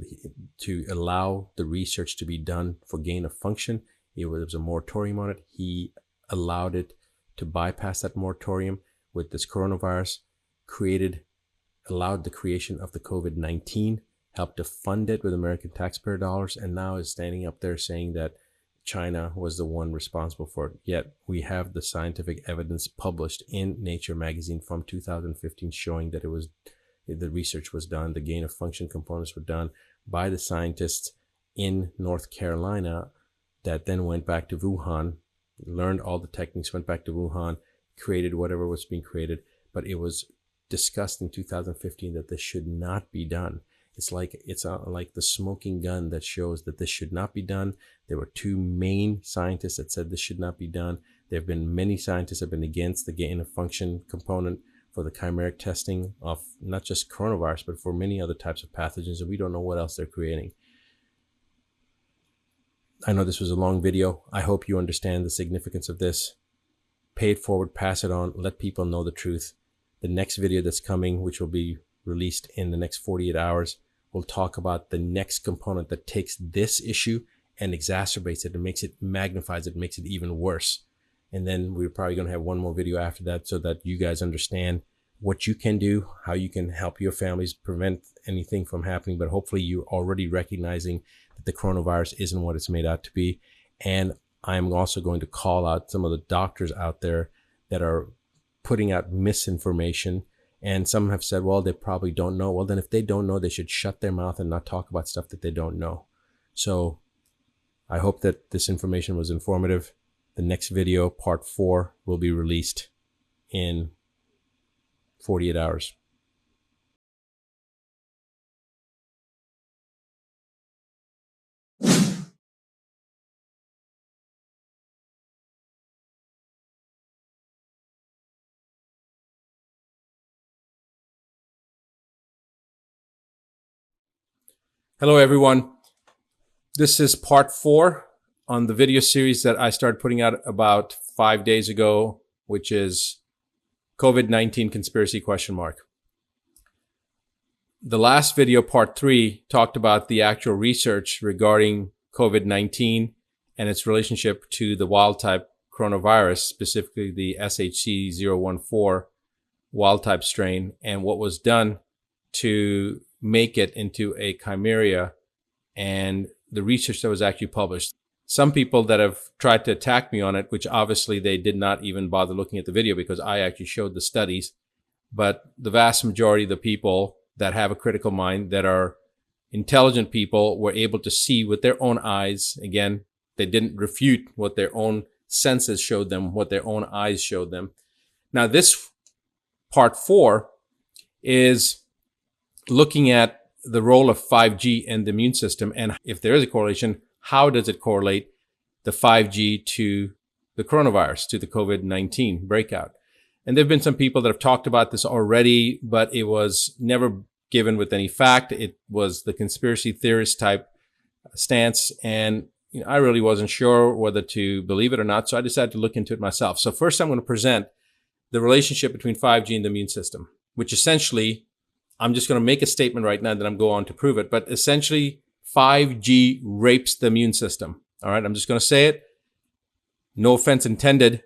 to allow the research to be done for gain of function. There was a moratorium on it. He allowed it to bypass that moratorium with this coronavirus, allowed the creation of the COVID-19, helped to fund it with American taxpayer dollars, and now is standing up there saying that China was the one responsible for it. Yet we have the scientific evidence published in Nature magazine from 2015 showing that the research was done, the gain of function components were done by the scientists in North Carolina that then went back to Wuhan, learned all the techniques, went back to Wuhan, created whatever was being created. But it was discussed in 2015 that this should not be done. It's like like the smoking gun that shows that this should not be done. There were two main scientists that said this should not be done. There have been many scientists that have been against the gain of function component for the chimeric testing of not just coronavirus, but for many other types of pathogens, and we don't know what else they're creating. I know this was a long video. I hope you understand the significance of this. Pay it forward, pass it on, let people know the truth. The next video that's coming, which will be released in the next 48 hours, will talk about the next component that takes this issue and exacerbates it and magnifies it, makes it even worse. And then we're probably going to have one more video after that so that you guys understand what you can do, how you can help your families prevent anything from happening. But hopefully you're already recognizing that the coronavirus isn't what it's made out to be. And I'm also going to call out some of the doctors out there that are putting out misinformation. And some have said, well, they probably don't know. Well, then if they don't know, they should shut their mouth and not talk about stuff that they don't know. So I hope that this information was informative. The next video, part 4, will be released in 48 hours. Hello, everyone. This is part 4 on the video series that I started putting out about 5 days ago, which is COVID-19 conspiracy ? The last video, part 3, talked about the actual research regarding COVID-19 and its relationship to the wild type coronavirus, specifically the SHC014 wild type strain, and what was done to make it into a chimera and the research that was actually published. Some people that have tried to attack me on it, which obviously they did not even bother looking at the video because I actually showed the studies, but the vast majority of the people that have a critical mind, that are intelligent people, were able to see with their own eyes. Again, they didn't refute what their own senses showed them, what their own eyes showed them. Now, this part 4 is looking at the role of 5G in the immune system, and if there is a correlation, how does it correlate the 5G to the coronavirus, to the COVID-19 breakout? And there have been some people that have talked about this already, but it was never given with any fact. It was the conspiracy theorist type stance, and I really wasn't sure whether to believe it or not, so I decided to look into it myself. So first I'm going to present the relationship between 5G and the immune system, which essentially, I'm just going to make a statement right now that I'm going on to prove it, but essentially 5G rapes the immune system. All right, I'm just going to say it. No offense intended.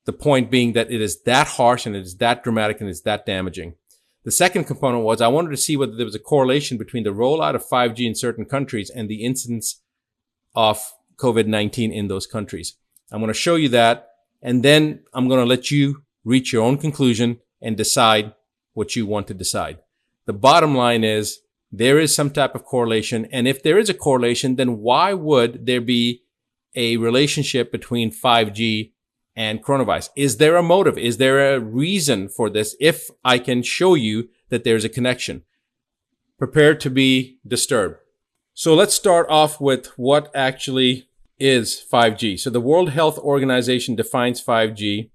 The point being that it is that harsh and it is that dramatic and it's that damaging. The second component was I wanted to see whether there was a correlation between the rollout of 5G in certain countries and the incidence of COVID-19 in those countries. I'm going to show you that, and then I'm going to let you reach your own conclusion and decide what you want to decide. The bottom line is there is some type of correlation. And if there is a correlation, then why would there be a relationship between 5G and coronavirus? Is there a motive? Is there a reason for this? If I can show you that there's a connection, prepare to be disturbed. So let's start off with what actually is 5G. So the World Health Organization defines 5G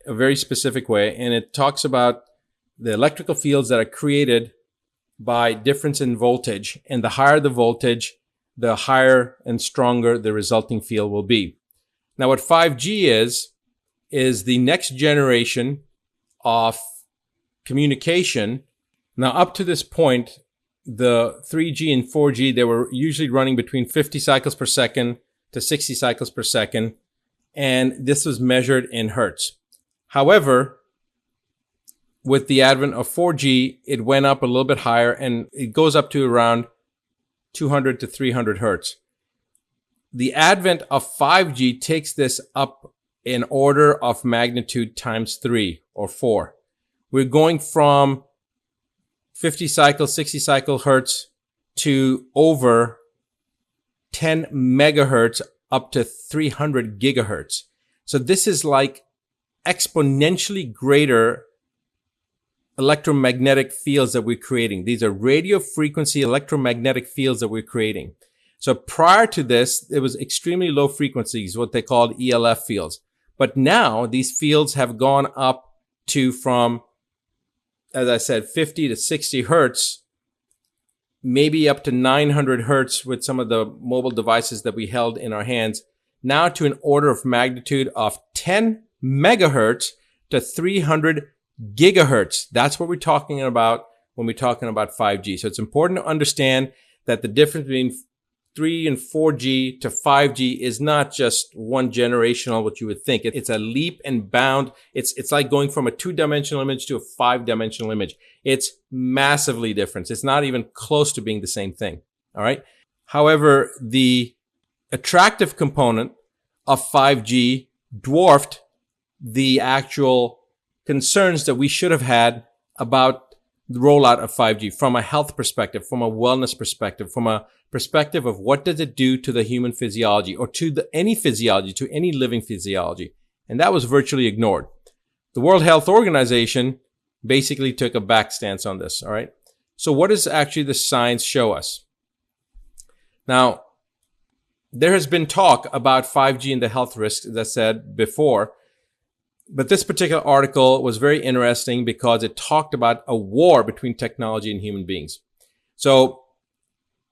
a very specific way, and it talks about the electrical fields that are created by difference in voltage, and the higher the voltage, the higher and stronger the resulting field will be. Now, what 5G is the next generation of communication. Now, up to this point, the 3G and 4G, they were usually running between 50 cycles per second to 60 cycles per second, and this was measured in hertz. However, with the advent of 4G, it went up a little bit higher, and it goes up to around 200 to 300 hertz. The advent of 5G takes this up in order of magnitude times 3 or 4. We're going from 50 cycle, 60 cycle hertz to over 10 megahertz up to 300 gigahertz. So this is like exponentially greater electromagnetic fields that we're creating. These are radio frequency electromagnetic fields that we're creating. So prior to this, it was extremely low frequencies, what they called ELF fields. But now these fields have gone up to from, as I said, 50 to 60 hertz, maybe up to 900 hertz with some of the mobile devices that we held in our hands, now to an order of magnitude of 10 megahertz to 300 gigahertz. That's what we're talking about when we're talking about 5G. So it's important to understand that the difference between 3 and 4G to 5G is not just one generational, what you would think. It's a leap and bound. It's like going from a 2-dimensional image to a 5-dimensional image. It's massively different. It's not even close to being the same thing. All right. However, the attractive component of 5G dwarfed the actual concerns that we should have had about the rollout of 5G from a health perspective, from a wellness perspective, from a perspective of what does it do to the human physiology or to any physiology, to any living physiology. And that was virtually ignored. The World Health Organization basically took a back stance on this. All right. So what does actually the science show us? Now, there has been talk about 5G and the health risks, as I said before. But this particular article was very interesting because it talked about a war between technology and human beings. So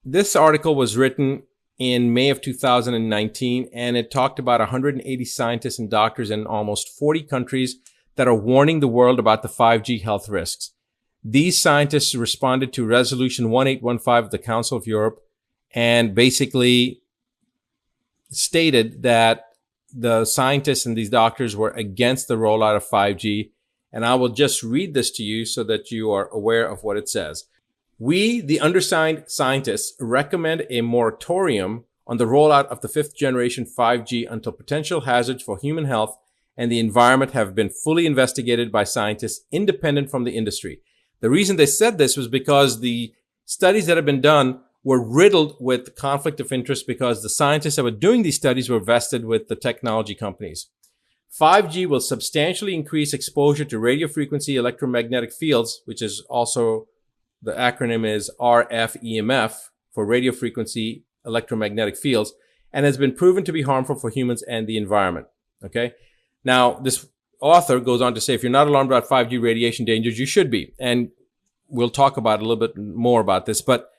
this article was written in May of 2019, and it talked about 180 scientists and doctors in almost 40 countries that are warning the world about the 5G health risks. These scientists responded to Resolution 1815 of the Council of Europe and basically stated that the scientists and these doctors were against the rollout of 5G. And I will just read this to you so that you are aware of what it says. We, the undersigned scientists, recommend a moratorium on the rollout of the 5th generation 5G until potential hazards for human health and the environment have been fully investigated by scientists independent from the industry. The reason they said this was because the studies that have been done were riddled with conflict of interest because the scientists that were doing these studies were vested with the technology companies. 5G will substantially increase exposure to radio frequency electromagnetic fields, which is also, the acronym is RFEMF for radio frequency electromagnetic fields, and has been proven to be harmful for humans and the environment. Okay. Now, this author goes on to say, if you're not alarmed about 5G radiation dangers, you should be. And we'll talk about a little bit more about this, but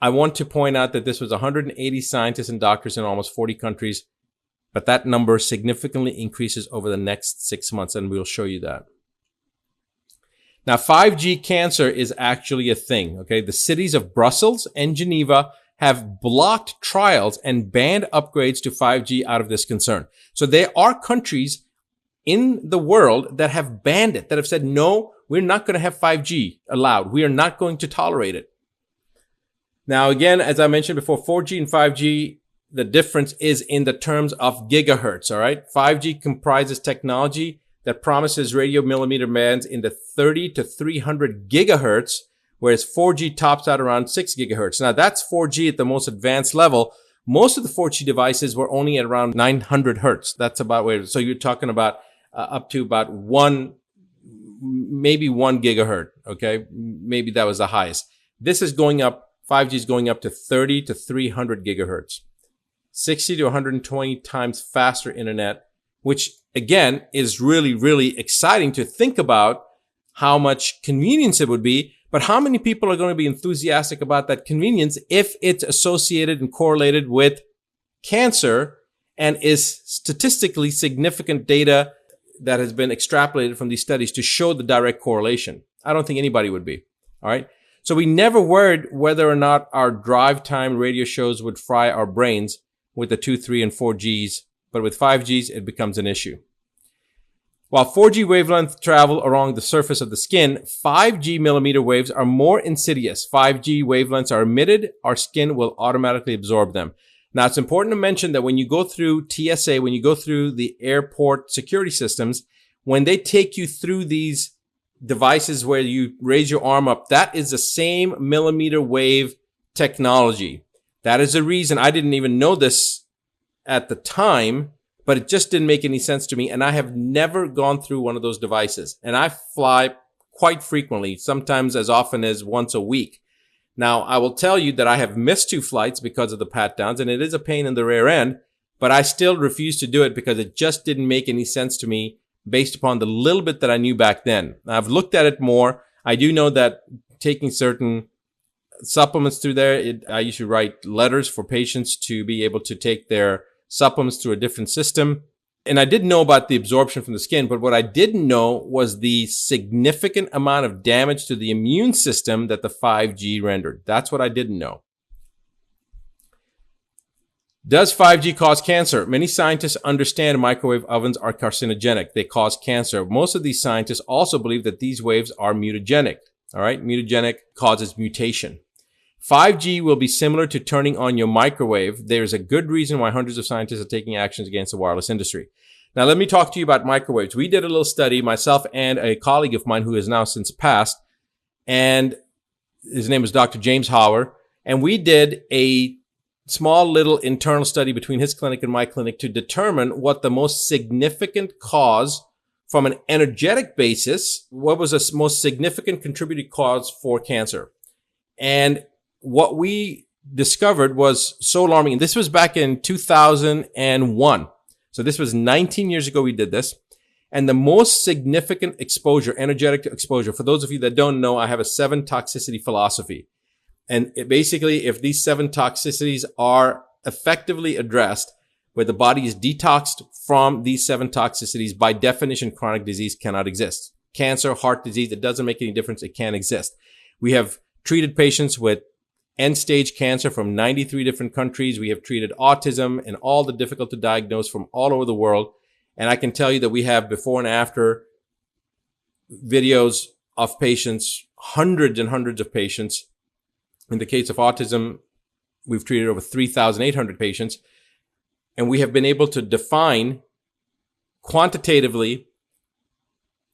I want to point out that this was 180 scientists and doctors in almost 40 countries, but that number significantly increases over the next 6 months, and we'll show you that. Now, 5G cancer is actually a thing, okay? The cities of Brussels and Geneva have blocked trials and banned upgrades to 5G out of this concern. So there are countries in the world that have banned it, that have said, no, we're not going to have 5G allowed. We are not going to tolerate it. Now, again, as I mentioned before, 4G and 5G, the difference is in the terms of gigahertz, all right? 5G comprises technology that promises radio millimeter bands in the 30 to 300 gigahertz, whereas 4G tops out around 6 gigahertz. Now, that's 4G at the most advanced level. Most of the 4G devices were only at around 900 hertz. That's about where, so you're talking about up to about maybe 1 gigahertz, okay? Maybe that was the highest. This is going up. 5G is going up to 30 to 300 gigahertz, 60 to 120 times faster internet, which again is really, really exciting to think about how much convenience it would be. But how many people are going to be enthusiastic about that convenience if it's associated and correlated with cancer and is statistically significant data that has been extrapolated from these studies to show the direct correlation? I don't think anybody would be. All right. So we never worried whether or not our drive time radio shows would fry our brains with the 2, 3, and 4Gs, but with 5Gs, it becomes an issue. While 4G wavelength travel along the surface of the skin, 5G millimeter waves are more insidious. 5G wavelengths are emitted, our skin will automatically absorb them. Now, it's important to mention that when you go through TSA, when you go through the airport security systems, when they take you through these devices where you raise your arm up, that is the same millimeter wave technology. That is the reason I didn't even know this at the time, but it just didn't make any sense to me. And I have never gone through one of those devices. And I fly quite frequently, sometimes as often as once a week. Now, I will tell you that I have missed 2 flights because of the pat downs, and it is a pain in the rear end, but I still refuse to do it because it just didn't make any sense to me based upon the little bit that I knew back then. I've looked at it more. I do know that taking certain supplements through there, I used to write letters for patients to be able to take their supplements through a different system. And I didn't know about the absorption from the skin, but what I didn't know was the significant amount of damage to the immune system that the 5G rendered. That's what I didn't know. Does 5G cause cancer? Many scientists understand microwave ovens are carcinogenic. They cause cancer. Most of these scientists also believe that these waves are mutagenic. All right, mutagenic causes mutation. 5G will be similar to turning on your microwave. There's a good reason why hundreds of scientists are taking actions against the wireless industry. Now, let me talk to you about microwaves. We did a little study, myself and a colleague of mine who has now since passed, and his name is Dr. James Hauer, and we did a small little internal study between his clinic and my clinic to determine what the most significant cause from an energetic basis, what was the most significant contributing cause for cancer. And what we discovered was so alarming. And this was back in 2001. So this was 19 years ago we did this. And the most significant exposure, energetic exposure, for those of you that don't know, I have a 7 toxicity philosophy. And basically, if these 7 toxicities are effectively addressed, where the body is detoxed from these 7 toxicities, by definition, chronic disease cannot exist. Cancer, heart disease, it doesn't make any difference. It can't exist. We have treated patients with end-stage cancer from 93 different countries. We have treated autism and all the difficult to diagnose from all over the world. And I can tell you that we have before and after videos of patients, hundreds and hundreds of patients. In the case of autism, we've treated over 3,800 patients. And we have been able to define quantitatively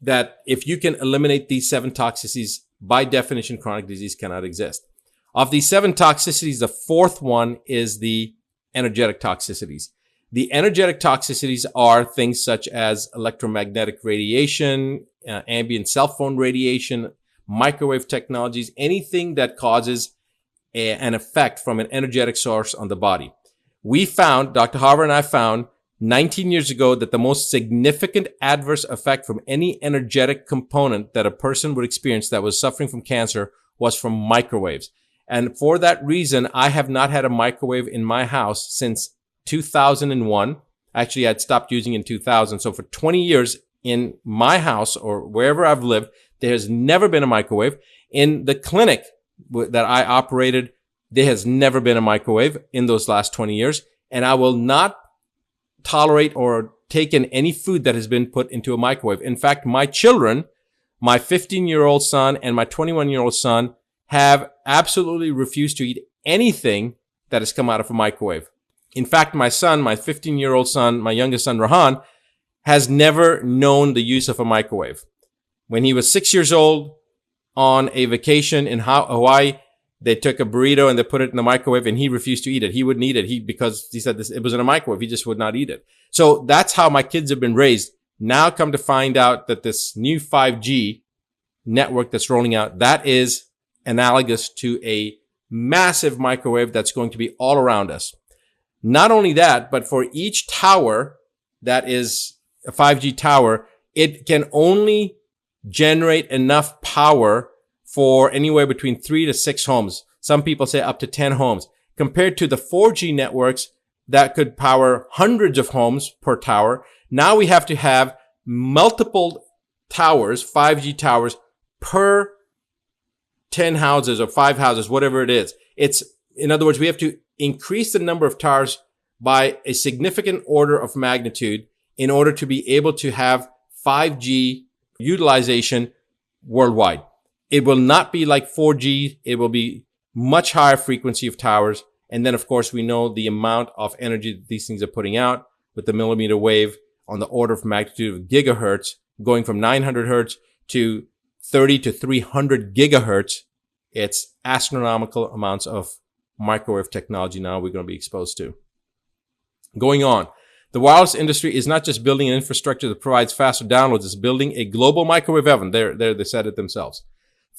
that if you can eliminate these 7 toxicities, by definition, chronic disease cannot exist. Of these 7 toxicities, the 4th one is the energetic toxicities. The energetic toxicities are things such as electromagnetic radiation, ambient cell phone radiation, microwave technologies, anything that causes an effect from an energetic source on the body. We found, Dr. Hauer and I found 19 years ago that the most significant adverse effect from any energetic component that a person would experience that was suffering from cancer was from microwaves. And for that reason, I have not had a microwave in my house since 2001. Actually, I'd stopped using it in 2000. So for 20 years in my house or wherever I've lived, there has never been a microwave. In the clinic that I operated, there has never been a microwave in those last 20 years. And I will not tolerate or take in any food that has been put into a microwave. In fact, my children, my 15-year-old son and my 21-year-old son, have absolutely refused to eat anything that has come out of a microwave. In fact, my son, my 15-year-old son, my youngest son, Rahan, has never known the use of a microwave. When he was 6 years old on a vacation in Hawaii, they took a burrito and they put it in the microwave and he refused to eat it. He wouldn't eat it because he said it was in a microwave. He just would not eat it. So that's how my kids have been raised. Now come to find out that this new 5G network that's rolling out, that is analogous to a massive microwave that's going to be all around us. Not only that, but for each tower that is a 5G tower, it can only generate enough power for anywhere between 3 to 6 homes. Some people say up to 10 homes. Compared to the 4G networks that could power hundreds of homes per tower, now we have to have multiple towers, 5G towers, per 10 houses or 5 houses, whatever it is. In other words, we have to increase the number of towers by a significant order of magnitude in order to be able to have 5G utilization worldwide. It will not be like 4G. It will be much higher frequency of towers. And then, of course, we know the amount of energy that these things are putting out with the millimeter wave on the order of magnitude of gigahertz, going from 900 hertz to 30 to 300 gigahertz. It's astronomical amounts of microwave technology now we're going to be exposed to. Going on, The wireless industry is not just building an infrastructure that provides faster downloads, it's building a global microwave oven. They said it themselves.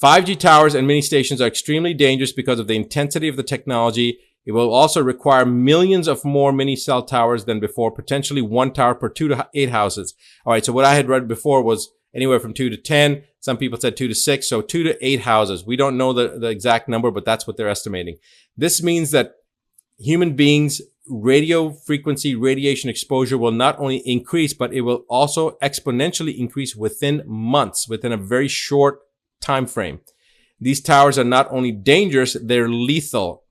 5G towers and mini stations are extremely dangerous because of the intensity of the technology. It will also require millions of more mini cell towers than before, potentially 1 tower per 2 to 8 houses. All right, so what I had read before was anywhere from 2 to 10. Some people said 2 to 6, so 2 to 8 houses. We don't know the exact number, but that's what they're estimating. This means that human beings' radio frequency radiation exposure will not only increase, but it will also exponentially increase within months, within a very short time frame. These towers are not only dangerous, they're lethal.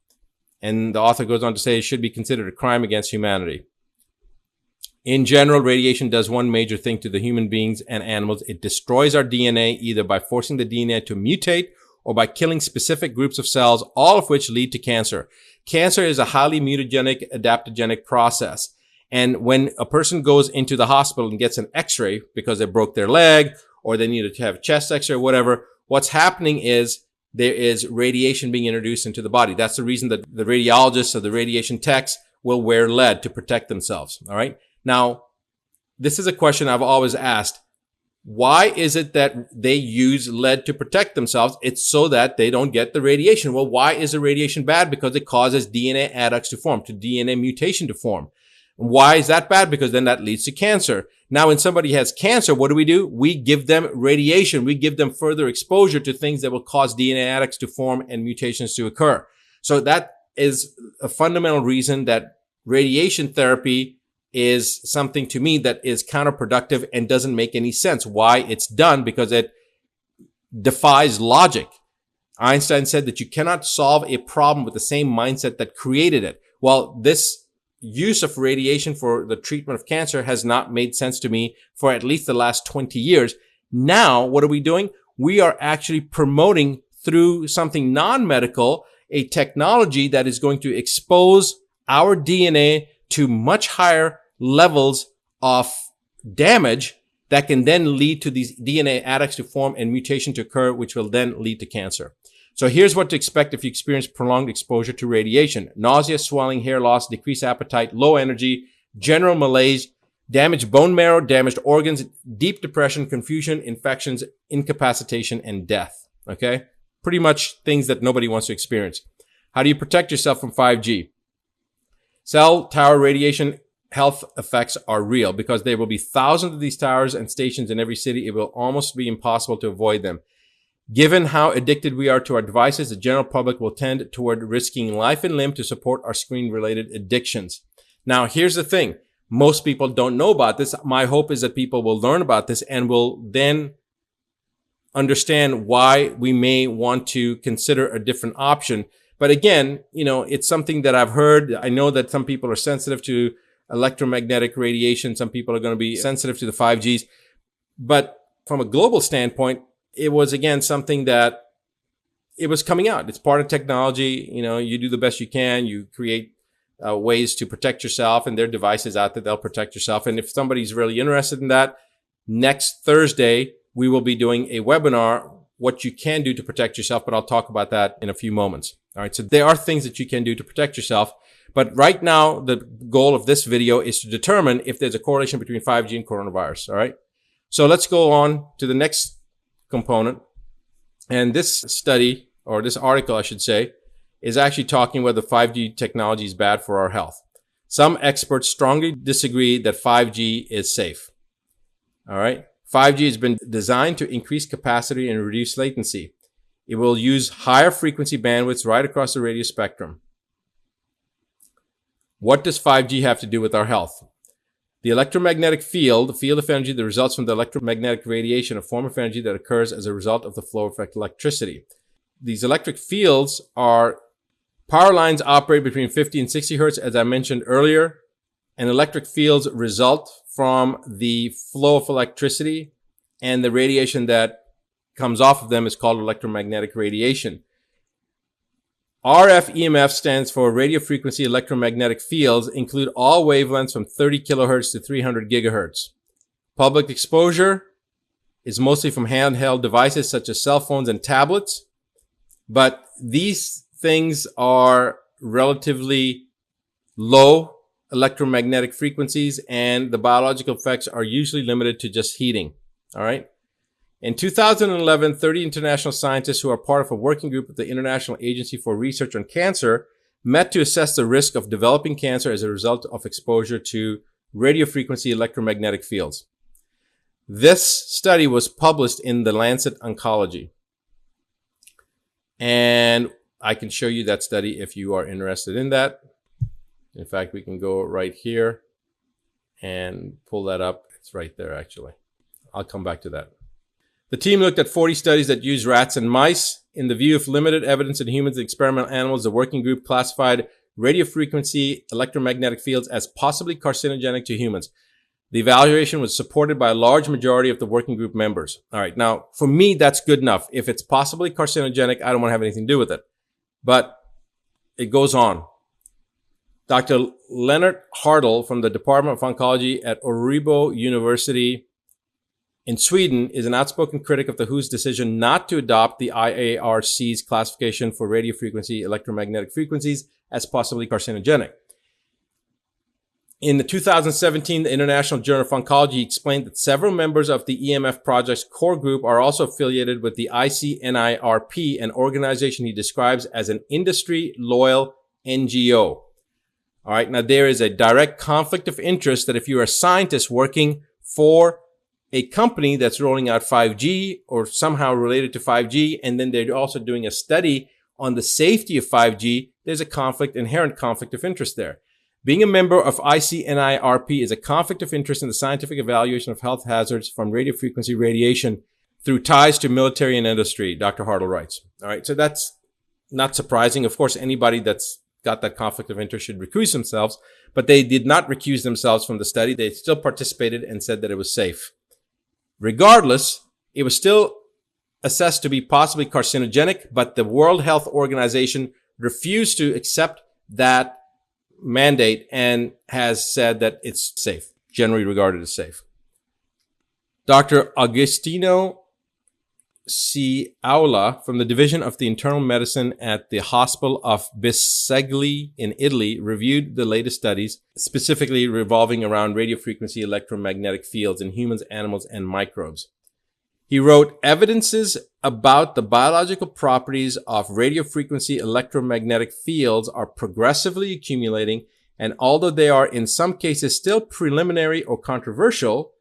And the author goes on to say it should be considered a crime against humanity. In general, radiation does one major thing to the human beings and animals. It destroys our DNA either by forcing the DNA to mutate or by killing specific groups of cells, all of which lead to cancer. Cancer is a highly mutagenic, adaptogenic process. And when a person goes into the hospital and gets an x-ray because they broke their leg or they needed to have a chest x-ray or whatever, what's happening is there is radiation being introduced into the body. That's the reason that the radiologists or the radiation techs will wear lead to protect themselves. All right. Now, this is a question I've always asked. Why is it that they use lead to protect themselves? It's so that they don't get the radiation. Well, why is the radiation bad? Because it causes DNA adducts to form, to DNA mutation to form. Why is that bad? Because then that leads to cancer. Now, when somebody has cancer, what do? We give them radiation. We give them further exposure to things that will cause DNA adducts to form and mutations to occur. So that is a fundamental reason that radiation therapy is something to me that is counterproductive and doesn't make any sense. Why it's done? Because it defies logic. Einstein said that you cannot solve a problem with the same mindset that created it. Well, this use of radiation for the treatment of cancer has not made sense to me for at least the last 20 years. Now, what are we doing? We are actually promoting through something non-medical, a technology that is going to expose our DNA to much higher levels of damage that can then lead to these DNA adducts to form and mutation to occur, which will then lead to cancer. So here's what to expect if you experience prolonged exposure to radiation: nausea, swelling, hair loss, decreased appetite, low energy, general malaise, damaged bone marrow, damaged organs, deep depression, confusion, infections, incapacitation, and death. Okay? Pretty much things that nobody wants to experience. How do you protect yourself from 5G? Cell tower radiation health effects are real because there will be thousands of these towers and stations in every city. It will almost be impossible to avoid them. Given how addicted we are to our devices, the general public will tend toward risking life and limb to support our screen-related addictions. Now, here's the thing. Most people don't know about this. My hope is that people will learn about this and will then understand why we may want to consider a different option. But again, it's something that I've heard. I know that some people are sensitive to electromagnetic radiation. Some people are going to be sensitive to the 5Gs. But from a global standpoint, it was, again, something that it was coming out. It's part of technology. You do the best you can. You create ways to protect yourself, and there are devices out there that'll protect yourself. And if somebody's really interested in that, next Thursday, we will be doing a webinar, what you can do to protect yourself, but I'll talk about that in a few moments. All right. So there are things that you can do to protect yourself. But right now, the goal of this video is to determine if there's a correlation between 5G and coronavirus. All right. So let's go on to the next component. And this study, or this article, I should say, is actually talking whether 5G technology is bad for our health. Some experts strongly disagree that 5G is safe. All right. 5G has been designed to increase capacity and reduce latency. It will use higher frequency bandwidths right across the radio spectrum. What does 5G have to do with our health? The electromagnetic field, the field of energy that results from the electromagnetic radiation, a form of energy that occurs as a result of the flow of electricity. These electric fields are power lines operate between 50 and 60 hertz, as I mentioned earlier, and electric fields result from the flow of electricity, and the radiation that comes off of them is called electromagnetic radiation. RF EMF stands for radio frequency electromagnetic fields, include all wavelengths from 30 kilohertz to 300 gigahertz. Public exposure is mostly from handheld devices such as cell phones and tablets, but these things are relatively low electromagnetic frequencies, and the biological effects are usually limited to just heating. All right. In 2011, 30 international scientists who are part of a working group of the International Agency for Research on Cancer met to assess the risk of developing cancer as a result of exposure to radiofrequency electromagnetic fields. This study was published in the Lancet Oncology. And I can show you that study if you are interested in that. In fact, we can go right here and pull that up. It's right there, actually. I'll come back to that. The team looked at 40 studies that used rats and mice. In the view of limited evidence in humans and experimental animals, the working group classified radiofrequency electromagnetic fields as possibly carcinogenic to humans. The evaluation was supported by a large majority of the working group members. All right. Now, for me, that's good enough. If it's possibly carcinogenic, I don't want to have anything to do with it. But it goes on. Dr. Leonard Hartl from the Department of Oncology at Örebro University in Sweden is an outspoken critic of the WHO's decision not to adopt the IARC's classification for radiofrequency electromagnetic frequencies as possibly carcinogenic. In the 2017 the International Journal of Oncology explained that several members of the EMF project's core group are also affiliated with the ICNIRP, an organization he describes as an industry-loyal NGO. All right, now there is a direct conflict of interest that if you're a scientist working for a company that's rolling out 5G or somehow related to 5G, and then they're also doing a study on the safety of 5G, there's a inherent conflict of interest there. Being a member of ICNIRP is a conflict of interest in the scientific evaluation of health hazards from radiofrequency radiation through ties to military and industry, Dr. Hartl writes. All right, so that's not surprising. Of course, anybody that's got that conflict of interest should recuse themselves, but they did not recuse themselves from the study. They still participated and said that it was safe. Regardless, it was still assessed to be possibly carcinogenic, but the World Health Organization refused to accept that mandate and has said that it's safe, generally regarded as safe. Dr. Agostino Ciaula from the Division of the Internal Medicine at the Hospital of Bisceglie in Italy reviewed the latest studies, specifically revolving around radiofrequency electromagnetic fields in humans, animals, and microbes. He wrote, evidences about the biological properties of radiofrequency electromagnetic fields are progressively accumulating, and although they are in some cases still preliminary or controversial,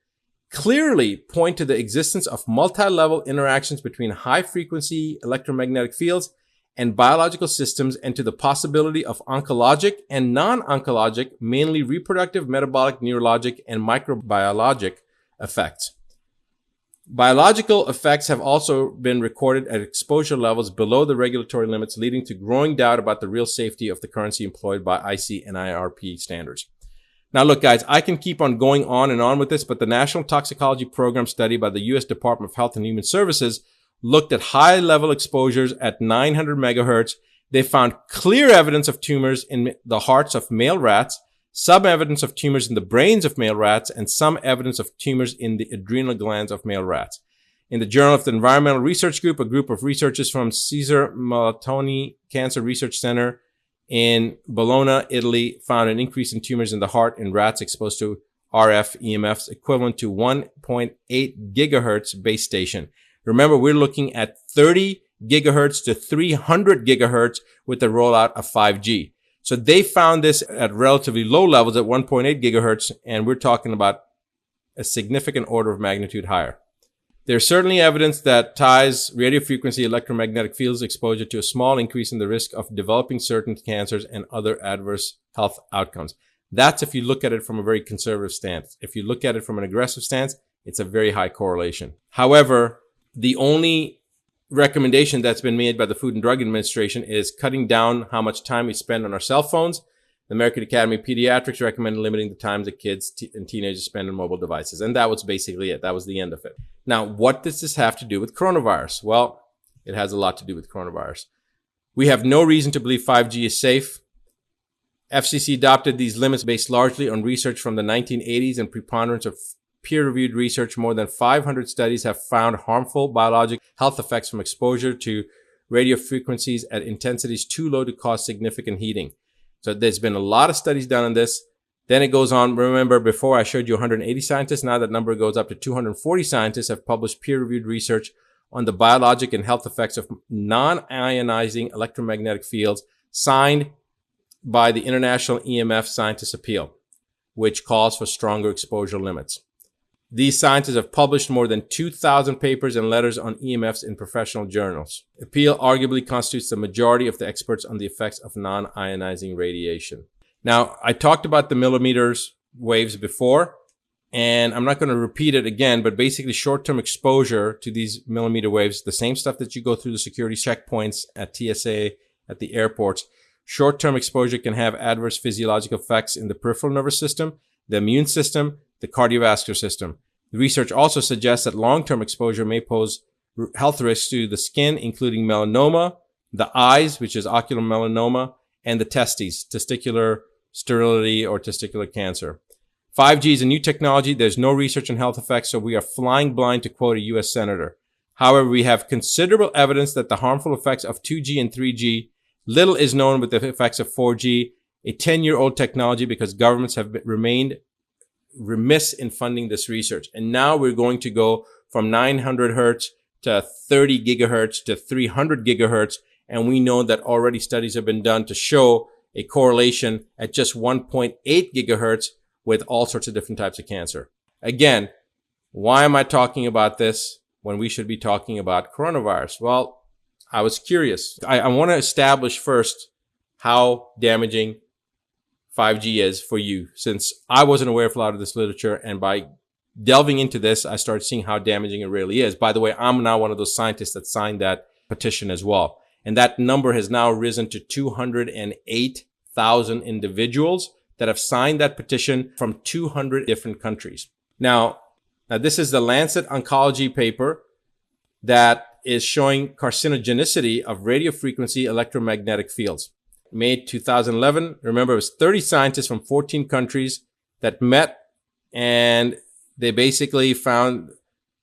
clearly point to the existence of multi-level interactions between high-frequency electromagnetic fields and biological systems, and to the possibility of oncologic and non-oncologic, mainly reproductive, metabolic, neurologic, and microbiologic effects. Biological effects have also been recorded at exposure levels below the regulatory limits, leading to growing doubt about the real safety of the currency employed by ICNIRP standards. Now, look, guys, I can keep on going on and on with this, but the National Toxicology Program study by the U.S. Department of Health and Human Services looked at high-level exposures at 900 megahertz. They found clear evidence of tumors in the hearts of male rats, some evidence of tumors in the brains of male rats, and some evidence of tumors in the adrenal glands of male rats. In the Journal of the Environmental Research Group, a group of researchers from Cesare Maltoni Cancer Research Center in Bologna, Italy, found an increase in tumors in the heart in rats exposed to RF EMFs equivalent to 1.8 gigahertz base station. Remember, we're looking at 30 gigahertz to 300 gigahertz with the rollout of 5G. So they found this at relatively low levels at 1.8 gigahertz, and we're talking about a significant order of magnitude higher. There's certainly evidence that ties radiofrequency electromagnetic fields exposure to a small increase in the risk of developing certain cancers and other adverse health outcomes. That's if you look at it from a very conservative stance. If you look at it from an aggressive stance, it's a very high correlation. However, the only recommendation that's been made by the Food and Drug Administration is cutting down how much time we spend on our cell phones. The American Academy of Pediatrics recommended limiting the times that kids and teenagers spend on mobile devices. And that was basically it. That was the end of it. Now, what does this have to do with coronavirus? Well, it has a lot to do with coronavirus. We have no reason to believe 5G is safe. FCC adopted these limits based largely on research from the 1980s and preponderance of peer-reviewed research. More than 500 studies have found harmful biologic health effects from exposure to radio frequencies at intensities too low to cause significant heating. So there's been a lot of studies done on this. Then it goes on. Remember, before I showed you 180 scientists. Now that number goes up to 240 scientists have published peer-reviewed research on the biologic and health effects of non-ionizing electromagnetic fields, signed by the International EMF Scientists Appeal, which calls for stronger exposure limits. These scientists have published more than 2,000 papers and letters on EMFs in professional journals. Appeal arguably constitutes the majority of the experts on the effects of non-ionizing radiation. Now, I talked about the millimeters waves before, and I'm not going to repeat it again, but basically short-term exposure to these millimeter waves, the same stuff that you go through the security checkpoints at TSA, at the airports, short-term exposure can have adverse physiological effects in the peripheral nervous system, the immune system, the cardiovascular system. The research also suggests that long-term exposure may pose health risks to the skin, including melanoma, the eyes, which is ocular melanoma, and the testes, testicular sterility or testicular cancer. 5G is a new technology. There's no research on health effects, so we are flying blind, to quote a U.S. senator. However, we have considerable evidence that the harmful effects of 2G and 3G, little is known with the effects of 4G, a 10-year-old technology, because governments have remained remiss in funding this research. And now we're going to go from 900 hertz to 30 gigahertz to 300 gigahertz. And we know that already studies have been done to show a correlation at just 1.8 gigahertz with all sorts of different types of cancer. Again, why am I talking about this when we should be talking about coronavirus? Well, I was curious. I want to establish first how damaging 5G is for you, since I wasn't aware of a lot of this literature. And by delving into this, I started seeing how damaging it really is. By the way, I'm now one of those scientists that signed that petition as well. And that number has now risen to 208,000 individuals that have signed that petition from 200 different countries. Now this is the Lancet Oncology paper that is showing carcinogenicity of radiofrequency electromagnetic fields. Made 2011. Remember, it was 30 scientists from 14 countries that met, and they basically found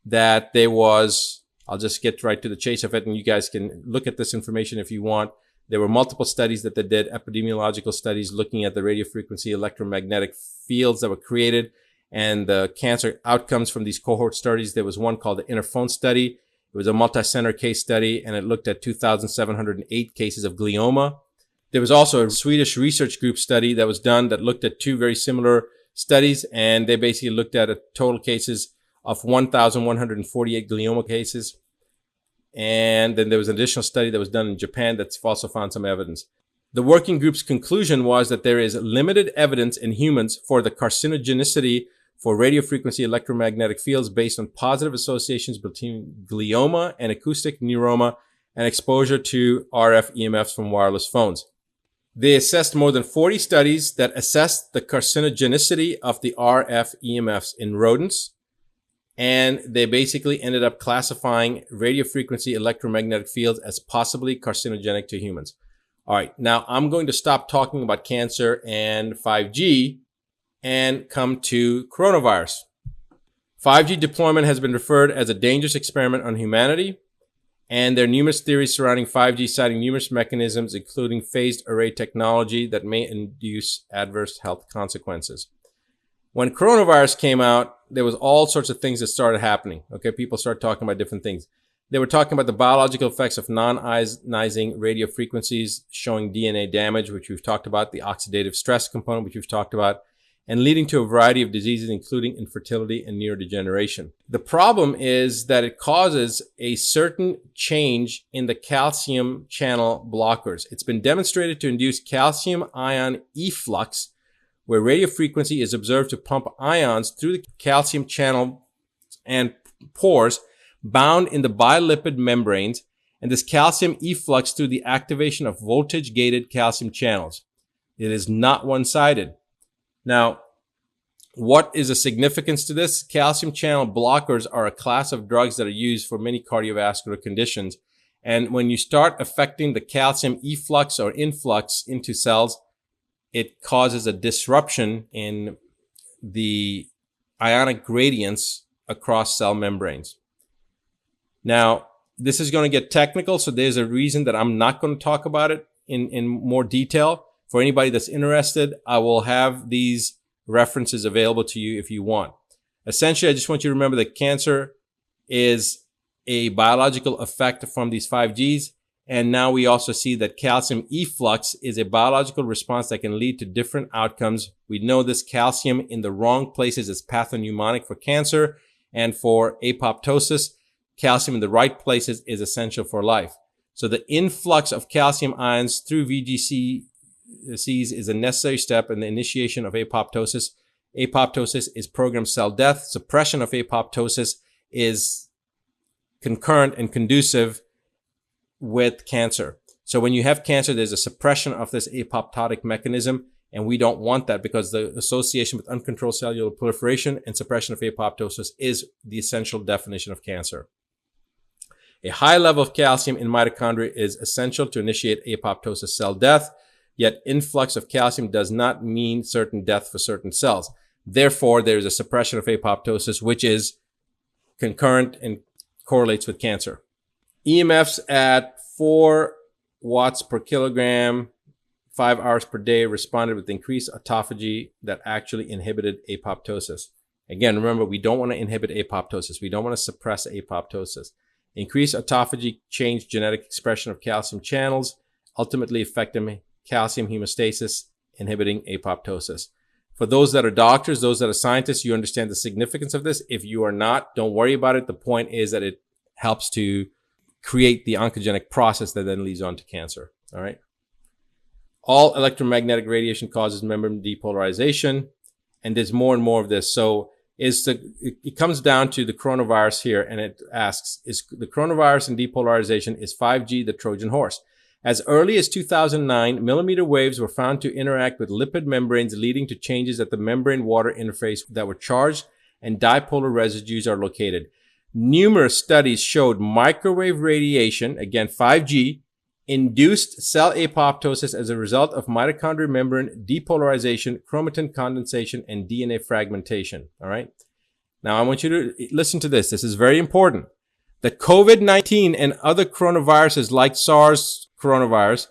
that there was, I'll just get right to the chase of it, and you guys can look at this information if you want. There were multiple studies that they did, epidemiological studies looking at the radiofrequency electromagnetic fields that were created and the cancer outcomes from these cohort studies. There was one called the Interphone study. It was a multi-center case study, and it looked at 2,708 cases of glioma. There was also a Swedish research group study that was done that looked at two very similar studies, and they basically looked at a total cases of 1,148 glioma cases. And then there was an additional study that was done in Japan that's also found some evidence. The working group's conclusion was that there is limited evidence in humans for the carcinogenicity for radiofrequency electromagnetic fields based on positive associations between glioma and acoustic neuroma and exposure to RF EMFs from wireless phones. They assessed more than 40 studies that assessed the carcinogenicity of the RF EMFs in rodents, and they basically ended up classifying radiofrequency electromagnetic fields as possibly carcinogenic to humans. All right, now I'm going to stop talking about cancer and 5G and come to coronavirus. 5G deployment has been referred as a dangerous experiment on humanity, and there are numerous theories surrounding 5G, citing numerous mechanisms, including phased array technology that may induce adverse health consequences. When coronavirus came out, there was all sorts of things that started happening. Okay, people started talking about different things. They were talking about the biological effects of non-ionizing radio frequencies showing DNA damage, which we've talked about, the oxidative stress component, which we've talked about, and leading to a variety of diseases, including infertility and neurodegeneration. The problem is that it causes a certain change in the calcium channel blockers. It's been demonstrated to induce calcium ion efflux, where radio frequency is observed to pump ions through the calcium channel and pores bound in the bilipid membranes, and this calcium efflux through the activation of voltage-gated calcium channels. It is not one-sided. Now, what is the significance to this? Calcium channel blockers are a class of drugs that are used for many cardiovascular conditions. And when you start affecting the calcium efflux or influx into cells, it causes a disruption in the ionic gradients across cell membranes. Now, this is going to get technical, so there's a reason that I'm not going to talk about it in more detail. For anybody that's interested, I will have these references available to you if you want. Essentially, I just want you to remember that cancer is a biological effect from these 5Gs. And now we also see that calcium efflux is a biological response that can lead to different outcomes. We know this calcium in the wrong places is pathognomonic for cancer and for apoptosis. Calcium in the right places is essential for life. So the influx of calcium ions through VGCs is a necessary step in the initiation of apoptosis. Apoptosis is programmed cell death. Suppression of apoptosis is concurrent and conducive with cancer. So when you have cancer, there's a suppression of this apoptotic mechanism, and we don't want that because the association with uncontrolled cellular proliferation and suppression of apoptosis is the essential definition of cancer. A high level of calcium in mitochondria is essential to initiate apoptosis cell death, yet influx of calcium does not mean certain death for certain cells. Therefore, there is a suppression of apoptosis, which is concurrent and correlates with cancer. EMFs at 4 watts per kilogram, 5 hours per day responded with increased autophagy that actually inhibited apoptosis. Again, remember, we don't want to inhibit apoptosis. We don't want to suppress apoptosis. Increased autophagy changed genetic expression of calcium channels, ultimately affecting calcium homeostasis, inhibiting apoptosis. For those that are doctors, those that are scientists, you understand the significance of this. If you are not, don't worry about it. The point is that it helps to create the oncogenic process that then leads on to cancer. All right. All electromagnetic radiation causes membrane depolarization, and there's more and more of this. So it comes down to the coronavirus here, and it asks, is the coronavirus and depolarization, is 5G the Trojan horse? As early as 2009, millimeter waves were found to interact with lipid membranes, leading to changes at the membrane-water interface that were charged and dipolar residues are located. Numerous studies showed microwave radiation, again 5G, induced cell apoptosis as a result of mitochondrial membrane depolarization, chromatin condensation, and DNA fragmentation. All right. Now I want you to listen to this. This is very important. The COVID-19 and other coronaviruses like SARS coronavirus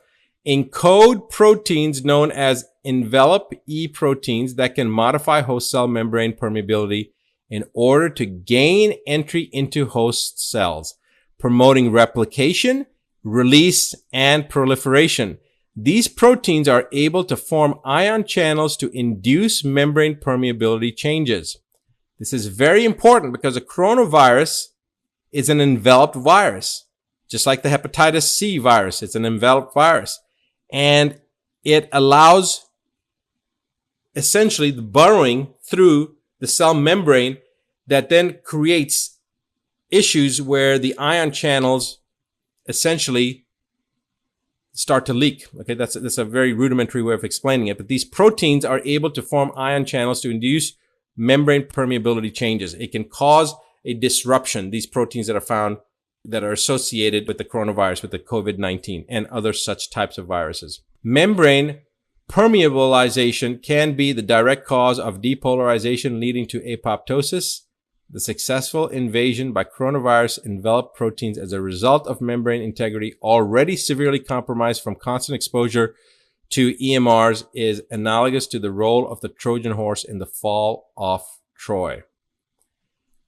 encode proteins known as envelope E proteins that can modify host cell membrane permeability in order to gain entry into host cells, promoting replication, release, and proliferation. These proteins are able to form ion channels to induce membrane permeability changes. This is very important because a coronavirus is an enveloped virus, just like the hepatitis C virus. It's an enveloped virus, and it allows essentially the burrowing through the cell membrane that then creates issues where the ion channels essentially start to leak. Okay, that's a very rudimentary way of explaining it, but these proteins are able to form ion channels to induce membrane permeability changes. It can cause a disruption, these proteins that are found that are associated with the coronavirus, with the COVID-19 and other such types of viruses. Membrane permeabilization can be the direct cause of depolarization leading to apoptosis. The successful invasion by coronavirus enveloped proteins as a result of membrane integrity already severely compromised from constant exposure to EMRs is analogous to the role of the Trojan horse in the fall of Troy.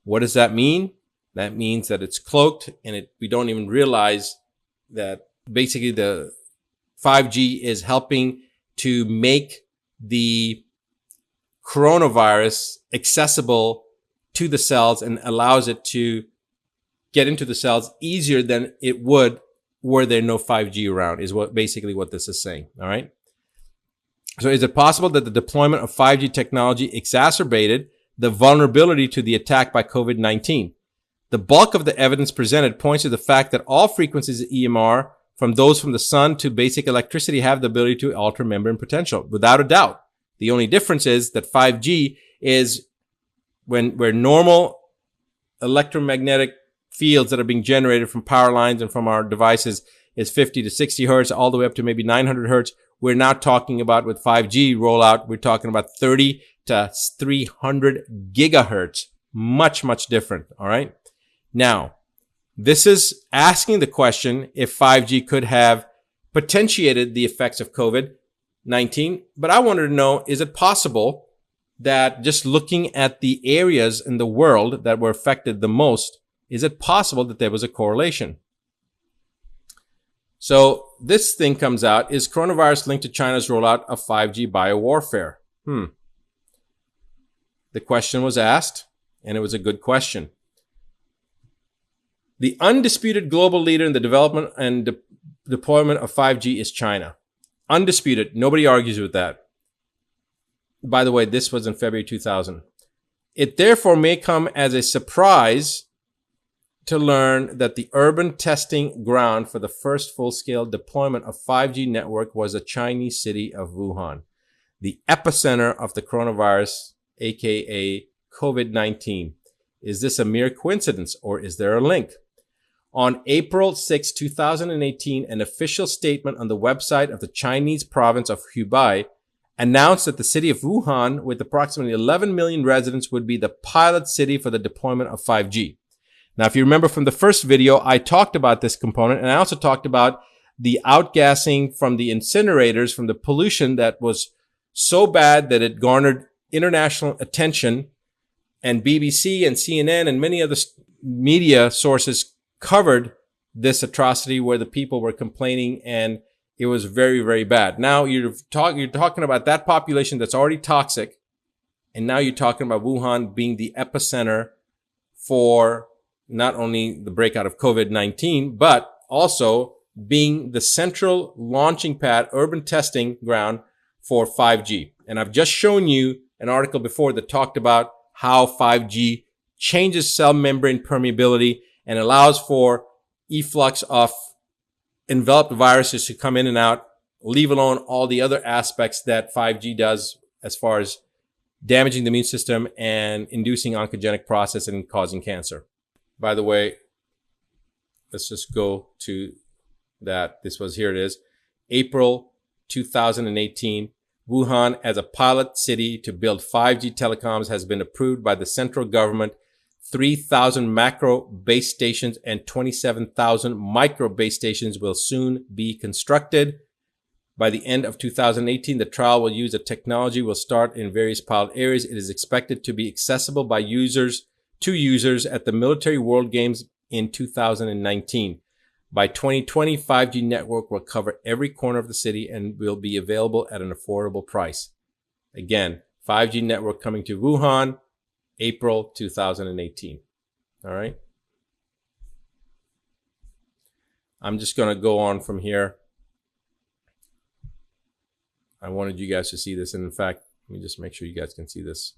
What does that mean? That means that it's cloaked and we don't even realize that basically the 5G is helping to make the coronavirus accessible to the cells and allows it to get into the cells easier than it would were there no 5G around, is what this is saying. All right. So is it possible that the deployment of 5G technology exacerbated the vulnerability to the attack by COVID-19? The bulk of the evidence presented points to the fact that all frequencies of EMR, from those from the sun to basic electricity, have the ability to alter membrane potential, without a doubt. The only difference is that 5G is where normal electromagnetic fields that are being generated from power lines and from our devices is 50 to 60 hertz, all the way up to maybe 900 hertz. We're now talking about with 5G rollout, we're talking about 30 to 300 gigahertz. Much, much different. All right. Now, this is asking the question if 5G could have potentiated the effects of COVID-19. But I wanted to know, is it possible that just looking at the areas in the world that were affected the most, is it possible that there was a correlation? So this thing comes out, is coronavirus linked to China's rollout of 5G biowarfare? The question was asked, and it was a good question. The undisputed global leader in the development and deployment of 5G is China. Undisputed. Nobody argues with that. By the way, this was in February 2000. It therefore may come as a surprise to learn that the urban testing ground for the first full-scale deployment of 5G network was the Chinese city of Wuhan, the epicenter of the coronavirus, aka COVID-19. Is this a mere coincidence, or is there a link? On April 6, 2018, an official statement on the website of the Chinese province of Hubei announced that the city of Wuhan, with approximately 11 million residents, would be the pilot city for the deployment of 5G. Now, if you remember from the first video, I talked about this component, and I also talked about the outgassing from the incinerators, from the pollution that was so bad that it garnered international attention, and BBC and CNN and many other media sources covered this atrocity where the people were complaining, and it was very, very bad. Now you're talking about that population that's already toxic, and now you're talking about Wuhan being the epicenter for not only the breakout of COVID-19, but also being the central launching pad, urban testing ground for 5G. And I've just shown you an article before that talked about how 5G changes cell membrane permeability and allows for efflux of enveloped viruses to come in and out, leave alone all the other aspects that 5G does as far as damaging the immune system and inducing oncogenic process and causing cancer. By the way, let's just go to that. Here it is. April 2018, Wuhan as a pilot city to build 5G telecoms has been approved by the central government. 3,000 macro base stations and 27,000 micro base stations will soon be constructed. By the end of 2018, the trial will use a technology will start in various pilot areas. It is expected to be accessible by users at the Military World Games in 2019. By 2020, 5G network will cover every corner of the city and will be available at an affordable price. Again, 5G network coming to Wuhan, April 2018. All right. I'm just going to go on from here. I wanted you guys to see this. And in fact, let me just make sure you guys can see this.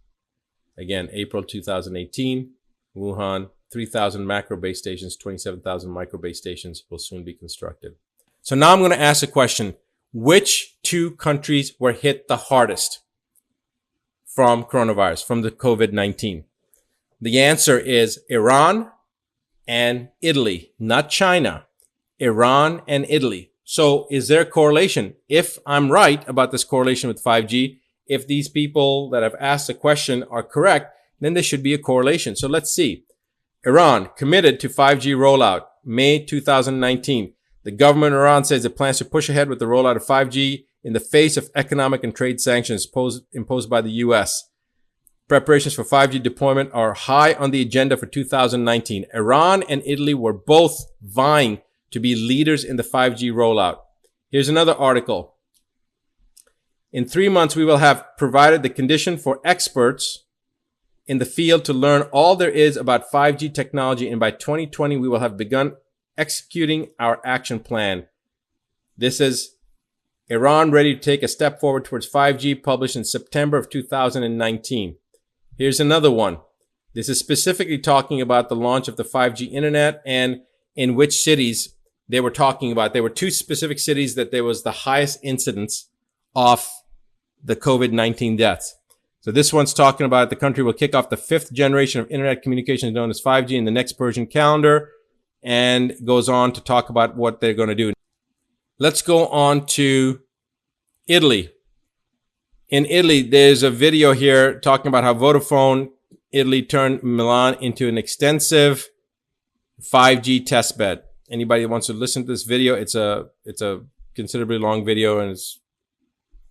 Again, April 2018, Wuhan, 3,000 macro base stations, 27,000 micro base stations will soon be constructed. So now I'm going to ask a question. Which two countries were hit the hardest from coronavirus, from the COVID-19? The answer is Iran and Italy, not China. Iran and Italy. So is there a correlation? If I'm right about this correlation with 5G, if these people that have asked the question are correct, then there should be a correlation. So let's see. Iran committed to 5G rollout, May 2019. The government of Iran says it plans to push ahead with the rollout of 5G in the face of economic and trade sanctions imposed by the U.S. Preparations for 5G deployment are high on the agenda for 2019. Iran and Italy were both vying to be leaders in the 5G rollout. Here's another article. In 3 months, we will have provided the condition for experts in the field to learn all there is about 5G technology, and by 2020, we will have begun executing our action plan. This is Iran ready to take a step forward towards 5G, published in September of 2019. Here's another one. This is specifically talking about the launch of the 5G internet and in which cities they were talking about. There were two specific cities that there was the highest incidence of the COVID-19 deaths. So this one's talking about the country will kick off the 5th generation of internet communications known as 5G in the next Persian calendar, and goes on to talk about what they're going to do. Let's go on to Italy. In Italy, there's a video here talking about how Vodafone Italy turned Milan into an extensive 5G testbed. Anybody that wants to listen to this video, it's a considerably long video, and it's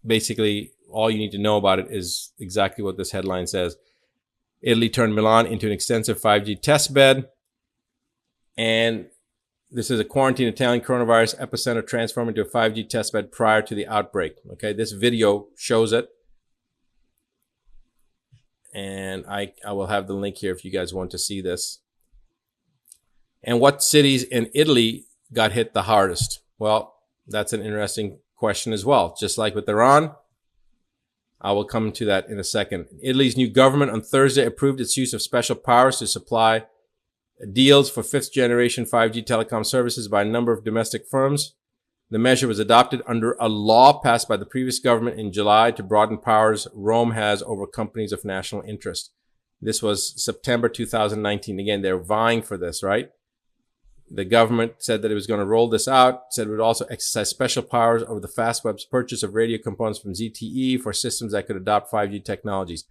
basically all you need to know about it is exactly what this headline says. Italy turned Milan into an extensive 5G test bed. And this is a quarantine Italian coronavirus epicenter transformed into a 5G test bed prior to the outbreak. Okay, this video shows it. And I will have the link here if you guys want to see this. And what cities in Italy got hit the hardest? Well, that's an interesting question as well. Just like with Iran, I will come to that in a second. Italy's new government on Thursday approved its use of special powers to supply deals for fifth generation 5G telecom services by a number of domestic firms. The measure was adopted under a law passed by the previous government in July to broaden powers Rome has over companies of national interest. This was September 2019. Again, they're vying for this, right? The government said that it was going to roll this out, said it would also exercise special powers over the Fastweb's purchase of radio components from ZTE for systems that could adopt 5G technologies.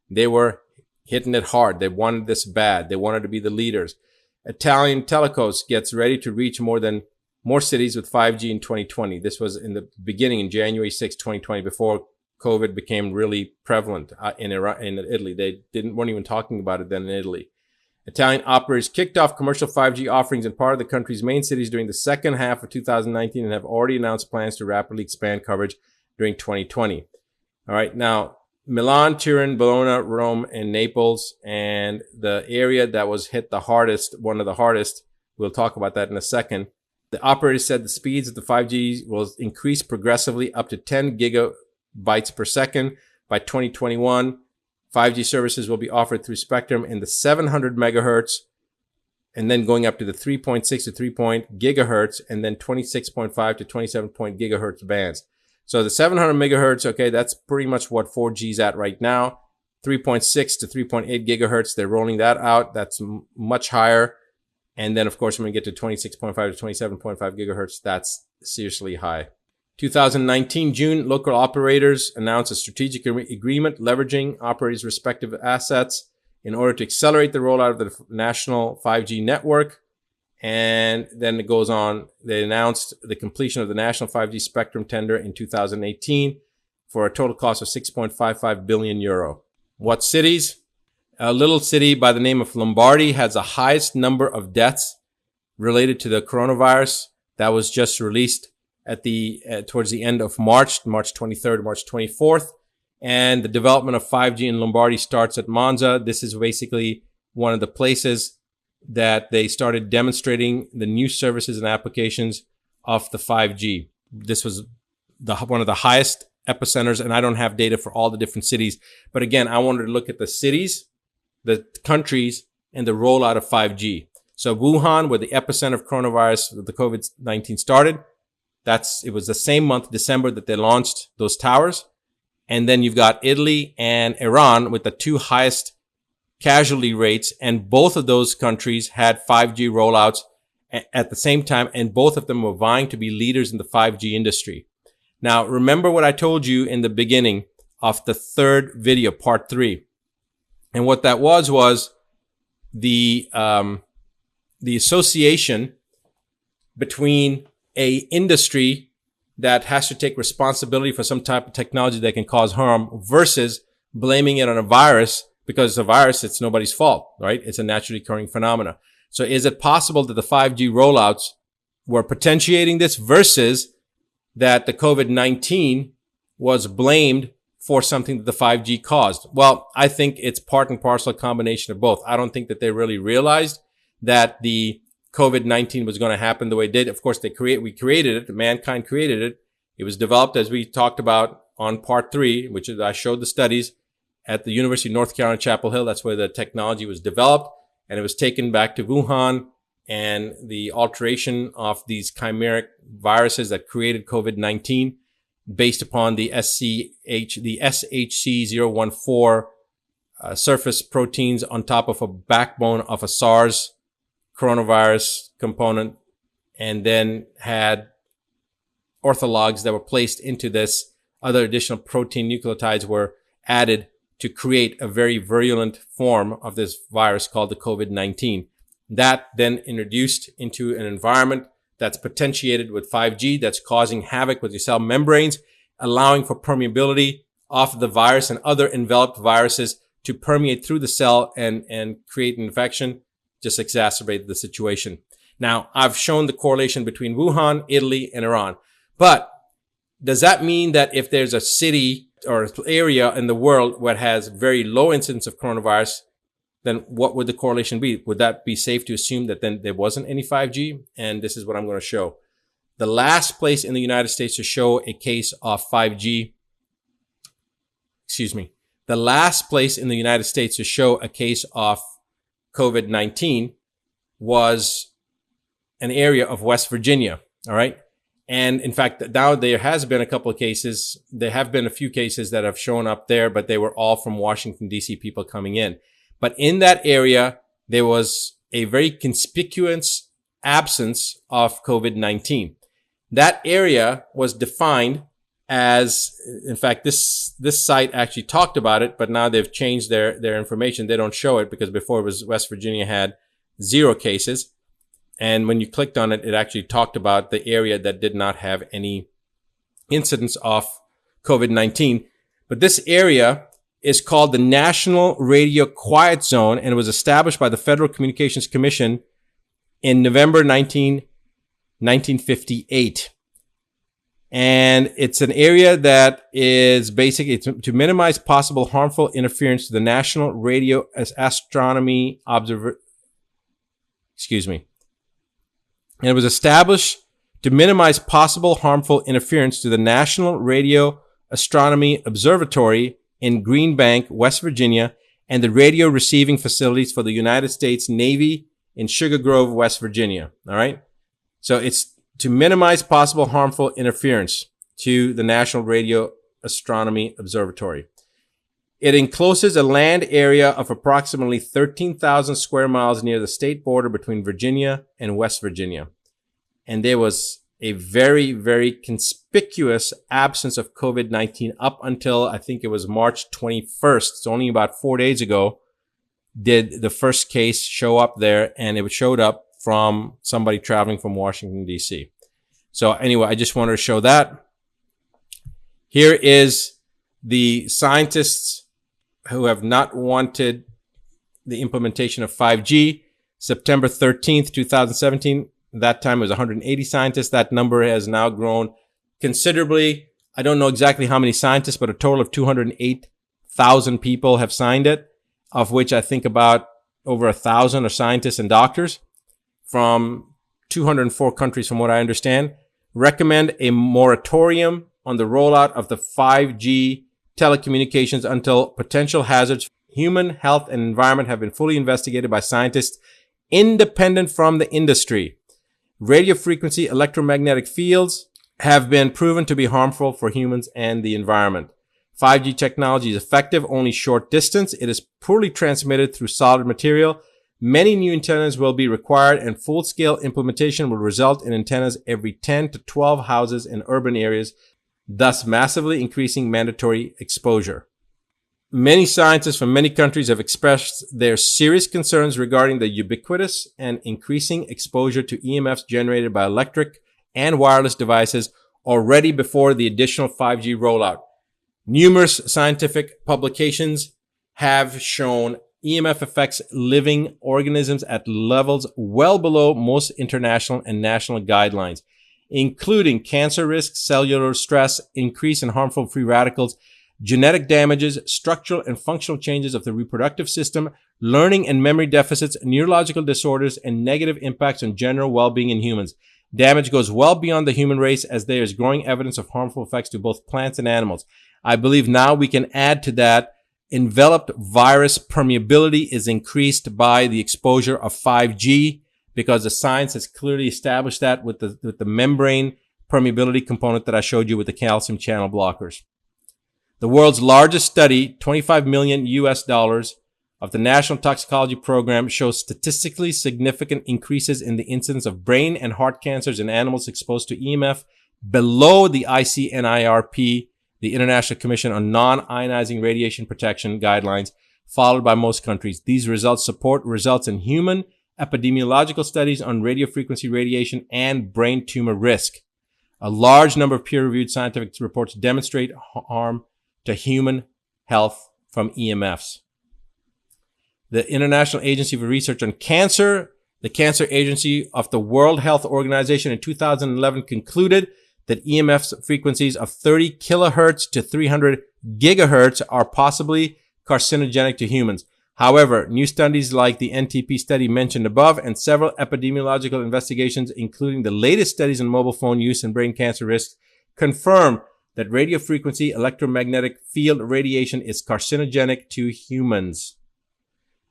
They were hitting it hard. They wanted this bad. They wanted to be the leaders. Italian Telecos gets ready to reach more cities with 5G in 2020. This was in the beginning, in January 6, 2020, before COVID became really prevalent in Italy. They weren't even talking about it then in Italy. Italian operators kicked off commercial 5G offerings in part of the country's main cities during the second half of 2019 and have already announced plans to rapidly expand coverage during 2020. All right. Now, Milan, Turin, Bologna, Rome, and Naples, and the area that was hit the hardest, one of the hardest, we'll talk about that in a second. The operators said the speeds of the 5G will increase progressively up to 10 gigabytes per second by 2021. 5G services will be offered through spectrum in the 700 megahertz and then going up to the 3.6 to 3 gigahertz and then 26.5 to 27 gigahertz bands. So the 700 megahertz, okay, that's pretty much what 4G is at right now. 3.6 to 3.8 gigahertz, they're rolling that out. That's much higher. And then, of course, when we get to 26.5 to 27.5 gigahertz, that's seriously high. 2019 June, local operators announced a strategic agreement leveraging operators' respective assets in order to accelerate the rollout of the national 5G network. And then it goes on. They announced the completion of the national 5G spectrum tender in 2018 for a total cost of 6.55 billion euro. What cities? A little city by the name of Lombardy has the highest number of deaths related to the coronavirus. That was just released at towards the end of March 23rd, March 24th. And the development of 5G in Lombardy starts at Monza. This is basically one of the places that they started demonstrating the new services and applications of the 5G. This was one of the highest epicenters, and I don't have data for all the different cities. But again, I wanted to look at the cities, the countries, and the rollout of 5G. So Wuhan, where the epicenter of coronavirus, the COVID-19 started, it was the same month, December, that they launched those towers. And then you've got Italy and Iran with the two highest casualty rates. And both of those countries had 5G rollouts at the same time. And both of them were vying to be leaders in the 5G industry. Now, remember what I told you in the beginning of the third video, part 3. And what that was the association between a industry that has to take responsibility for some type of technology that can cause harm versus blaming it on a virus, because the virus, it's nobody's fault, right? It's a naturally occurring phenomena. So is it possible that the 5G rollouts were potentiating this versus that the COVID-19 was blamed for something that the 5G caused? Well, I think it's part and parcel, a combination of both. I don't think that they really realized that the COVID-19 was going to happen the way it did. Of course, we created it. Mankind created it. It was developed, as we talked about on part 3, which is I showed the studies at the University of North Carolina, Chapel Hill. That's where the technology was developed, and it was taken back to Wuhan. And the alteration of these chimeric viruses that created COVID-19, based upon the SHC014 surface proteins on top of a backbone of a SARS coronavirus component, and then had orthologs that were placed into this. Other additional protein nucleotides were added to create a very virulent form of this virus called the COVID-19. That then introduced into an environment that's potentiated with 5G, that's causing havoc with your cell membranes, allowing for permeability of the virus and other enveloped viruses to permeate through the cell and create an infection, just exacerbate the situation. Now, I've shown the correlation between Wuhan, Italy, and Iran. But does that mean that if there's a city or area in the world where it has very low incidence of coronavirus, then what would the correlation be? Would that be safe to assume that then there wasn't any 5G? And this is what I'm going to show. The last place in the United States to show a case of 5G, the last place in the United States to show a case of COVID-19 was an area of West Virginia. All right. And in fact, now there has been a couple of cases. There have been a few cases that have shown up there, but they were all from Washington, D.C. people coming in. But in that area, there was a very conspicuous absence of COVID-19. That area was defined as, in fact, this site actually talked about it, but now they've changed their information. They don't show it because before it was West Virginia had 0 cases. And when you clicked on it, it actually talked about the area that did not have any incidence of COVID-19. But this area is called the National Radio Quiet Zone, and it was established by the Federal Communications Commission in November 1958. And it's an area that is basically to minimize possible harmful interference to the National Radio Astronomy And it was established to minimize possible harmful interference to the National Radio Astronomy Observatory in Green Bank, West Virginia, and the radio receiving facilities for the United States Navy in Sugar Grove, West Virginia. All right. So it's to minimize possible harmful interference to the National Radio Astronomy Observatory. It encloses a land area of approximately 13,000 square miles near the state border between Virginia and West Virginia. And there was a very, very conspicuous absence of COVID-19 up until I think it was March 21st. It's only about 4 days ago did the first case show up there, and it showed up from somebody traveling from Washington, D.C. So anyway, I just wanted to show that. Here is the scientists who have not wanted the implementation of 5G. September 13th, 2017. That time it was 180 scientists. That number has now grown considerably. I don't know exactly how many scientists, but a total of 208,000 people have signed it, of which I think about over 1,000 are scientists and doctors from 204 countries, from what I understand. Recommend a moratorium on the rollout of the 5G telecommunications until potential hazards, human health and environment have been fully investigated by scientists independent from the industry. Radio frequency electromagnetic fields have been proven to be harmful for humans and the environment. 5G technology is effective only short distance. It is poorly transmitted through solid material. Many new antennas will be required, and full-scale implementation will result in antennas every 10 to 12 houses in urban areas, thus massively increasing mandatory exposure. Many scientists from many countries have expressed their serious concerns regarding the ubiquitous and increasing exposure to EMFs generated by electric and wireless devices already before the additional 5G rollout. Numerous scientific publications have shown EMF affects living organisms at levels well below most international and national guidelines, including cancer risk, cellular stress, increase in harmful free radicals, genetic damages, structural and functional changes of the reproductive system, learning and memory deficits, neurological disorders, and negative impacts on general well-being in humans. Damage goes well beyond the human race, as there is growing evidence of harmful effects to both plants and animals. I believe now we can add to that enveloped virus permeability is increased by the exposure of 5G, because the science has clearly established that with the membrane permeability component that I showed you with the calcium channel blockers. The world's largest study, $25 million of the National Toxicology Program, shows statistically significant increases in the incidence of brain and heart cancers in animals exposed to EMF below the ICNIRP, the International Commission on Non-Ionizing Radiation Protection guidelines, followed by most countries. These results support results in human epidemiological studies on radiofrequency radiation and brain tumor risk. A large number of peer-reviewed scientific reports demonstrate harm to human health from EMFs. The International Agency for Research on Cancer, the Cancer Agency of the World Health Organization in 2011 concluded that EMF frequencies of 30 kilohertz to 300 gigahertz are possibly carcinogenic to humans. However, new studies like the NTP study mentioned above and several epidemiological investigations, including the latest studies on mobile phone use and brain cancer risks, confirm that radio frequency electromagnetic field radiation is carcinogenic to humans.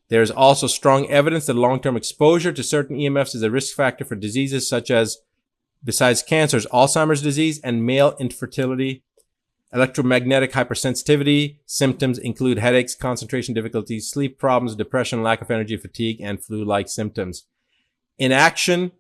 There is also strong evidence that long-term exposure to certain EMFs is a risk factor for diseases such as, besides cancers, Alzheimer's disease and male infertility. Electromagnetic hypersensitivity symptoms include headaches, concentration difficulties, sleep problems, depression, lack of energy, fatigue, and flu-like symptoms. Inaction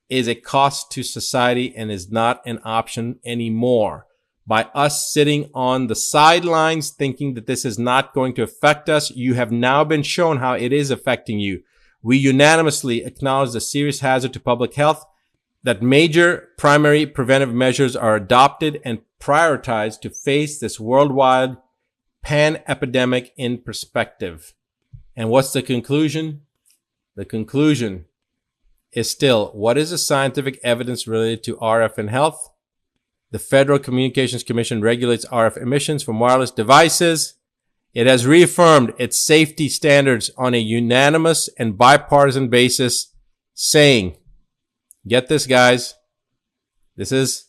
is a cost to society and is not an option anymore. By us sitting on the sidelines thinking that this is not going to affect us, you have now been shown how it is affecting you. We unanimously acknowledge the serious hazard to public health, that major primary preventive measures are adopted and prioritized to face this worldwide pan-epidemic in perspective. And what's the conclusion? The conclusion is still, what is the scientific evidence related to RF and health? The Federal Communications Commission regulates RF emissions from wireless devices. It has reaffirmed its safety standards on a unanimous and bipartisan basis, saying, get this, guys, this is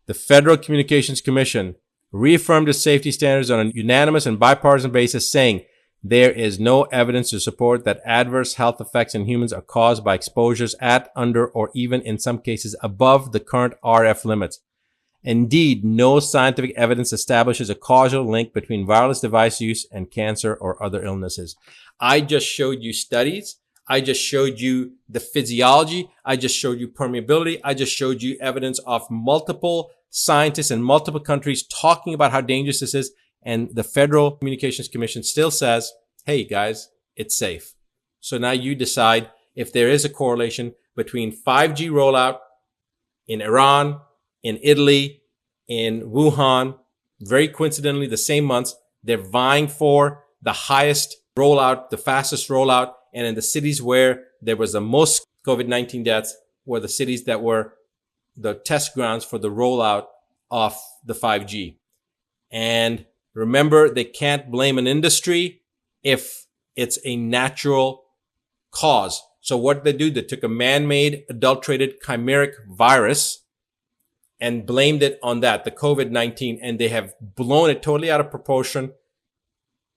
the Federal Communications Commission reaffirmed its safety standards on a unanimous and bipartisan basis, saying there is no evidence to support that adverse health effects in humans are caused by exposures at, under, or even in some cases above the current RF limits. Indeed, no scientific evidence establishes a causal link between wireless device use and cancer or other illnesses. I just showed you studies. I just showed you the physiology. I just showed you permeability. I just showed you evidence of multiple scientists in multiple countries talking about how dangerous this is. And the Federal Communications Commission still says, hey guys, it's safe. So now you decide if there is a correlation between 5G rollout in Iran, in Italy, in Wuhan, very coincidentally the same months, they're vying for the highest rollout, the fastest rollout. And in the cities where there was the most COVID-19 deaths were the cities that were the test grounds for the rollout of the 5G. And remember, they can't blame an industry if it's a natural cause. So what they do, they took a man-made, adulterated, chimeric virus and blamed it on that, the COVID-19, and they have blown it totally out of proportion.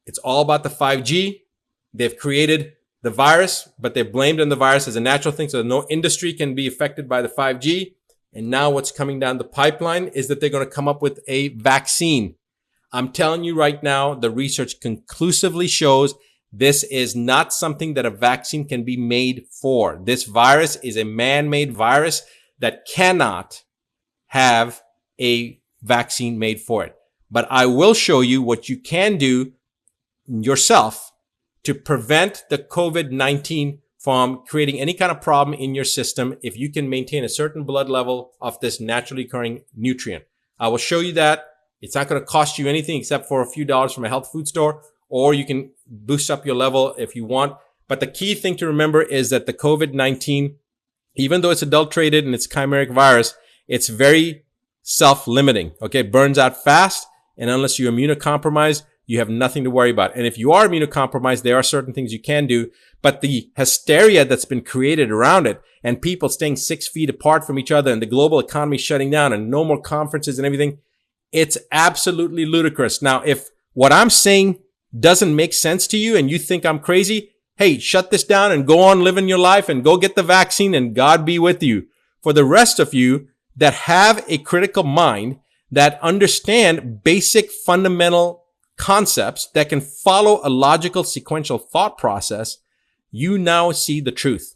It's all about the 5G. They've created the virus, but they're blamed on the virus as a natural thing, so no industry can be affected by the 5G. And now what's coming down the pipeline is that they're going to come up with a vaccine. I'm telling you right now, the research conclusively shows this is not something that a vaccine can be made for. This virus is a man-made virus that cannot have a vaccine made for it. But I will show you what you can do yourself to prevent the COVID-19 from creating any kind of problem in your system if you can maintain a certain blood level of this naturally occurring nutrient. I will show you that. It's not going to cost you anything except for a few dollars from a health food store, or you can boost up your level if you want. But the key thing to remember is that the COVID-19, even though it's adulterated and it's chimeric virus, it's very self-limiting. Okay. It burns out fast. And unless you're immunocompromised, you have nothing to worry about. And if you are immunocompromised, there are certain things you can do. But the hysteria that's been created around it and people staying 6 feet apart from each other and the global economy shutting down and no more conferences and everything, it's absolutely ludicrous. Now, if what I'm saying doesn't make sense to you and you think I'm crazy, hey, shut this down and go on living your life and go get the vaccine and God be with you. For the rest of you that have a critical mind, that understand basic fundamental concepts, that can follow a logical sequential thought process, you now see the truth.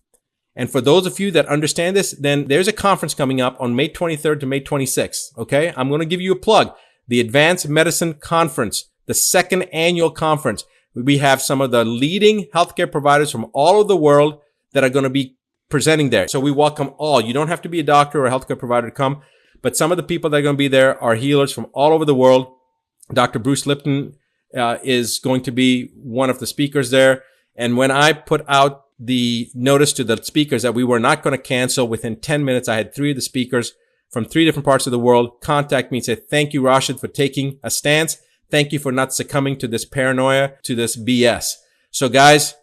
And for those of you that understand this, then there's a conference coming up on May 23rd to May 26th. Okay. I'm going to give you a plug. The Advanced Medicine Conference, the second annual conference. We have some of the leading healthcare providers from all over the world that are going to be presenting there. So we welcome all. You don't have to be a doctor or a healthcare provider to come, but some of the people that are going to be there are healers from all over the world. Dr. Bruce Lipton is going to be one of the speakers there. And when I put out the notice to the speakers that we were not going to cancel, within 10 minutes, I had 3 of the speakers from 3 different parts of the world contact me and say, thank you, Rashid, for taking a stance. Thank you for not succumbing to this paranoia, to this BS. So guys,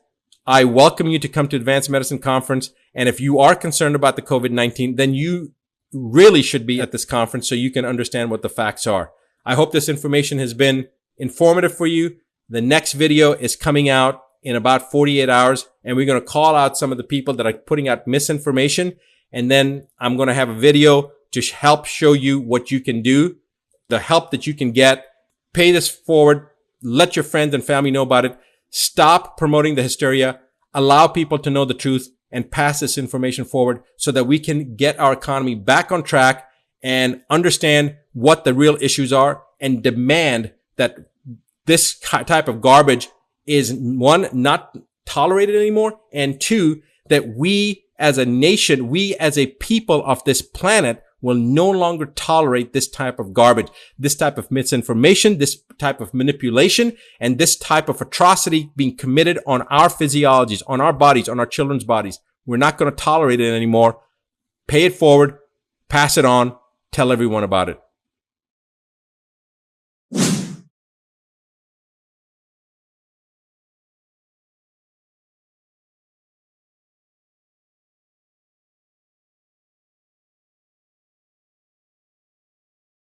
I welcome you to come to Advanced Medicine Conference. And if you are concerned about the COVID-19, then you really should be at this conference so you can understand what the facts are. I hope this information has been informative for you. The next video is coming out in about 48 hours, and we're going to call out some of the people that are putting out misinformation. And then I'm going to have a video to help show you what you can do, the help that you can get. Pay this forward. Let your friends and family know about it. Stop promoting the hysteria. Allow people to know the truth and pass this information forward so that we can get our economy back on track and understand what the real issues are and demand that this type of garbage is, 1, not tolerated anymore, and 2, that we as a nation, we as a people of this planet will no longer tolerate this type of garbage, this type of misinformation, this type of manipulation, and this type of atrocity being committed on our physiologies, on our bodies, on our children's bodies. We're not going to tolerate it anymore. Pay it forward, pass it on, tell everyone about it.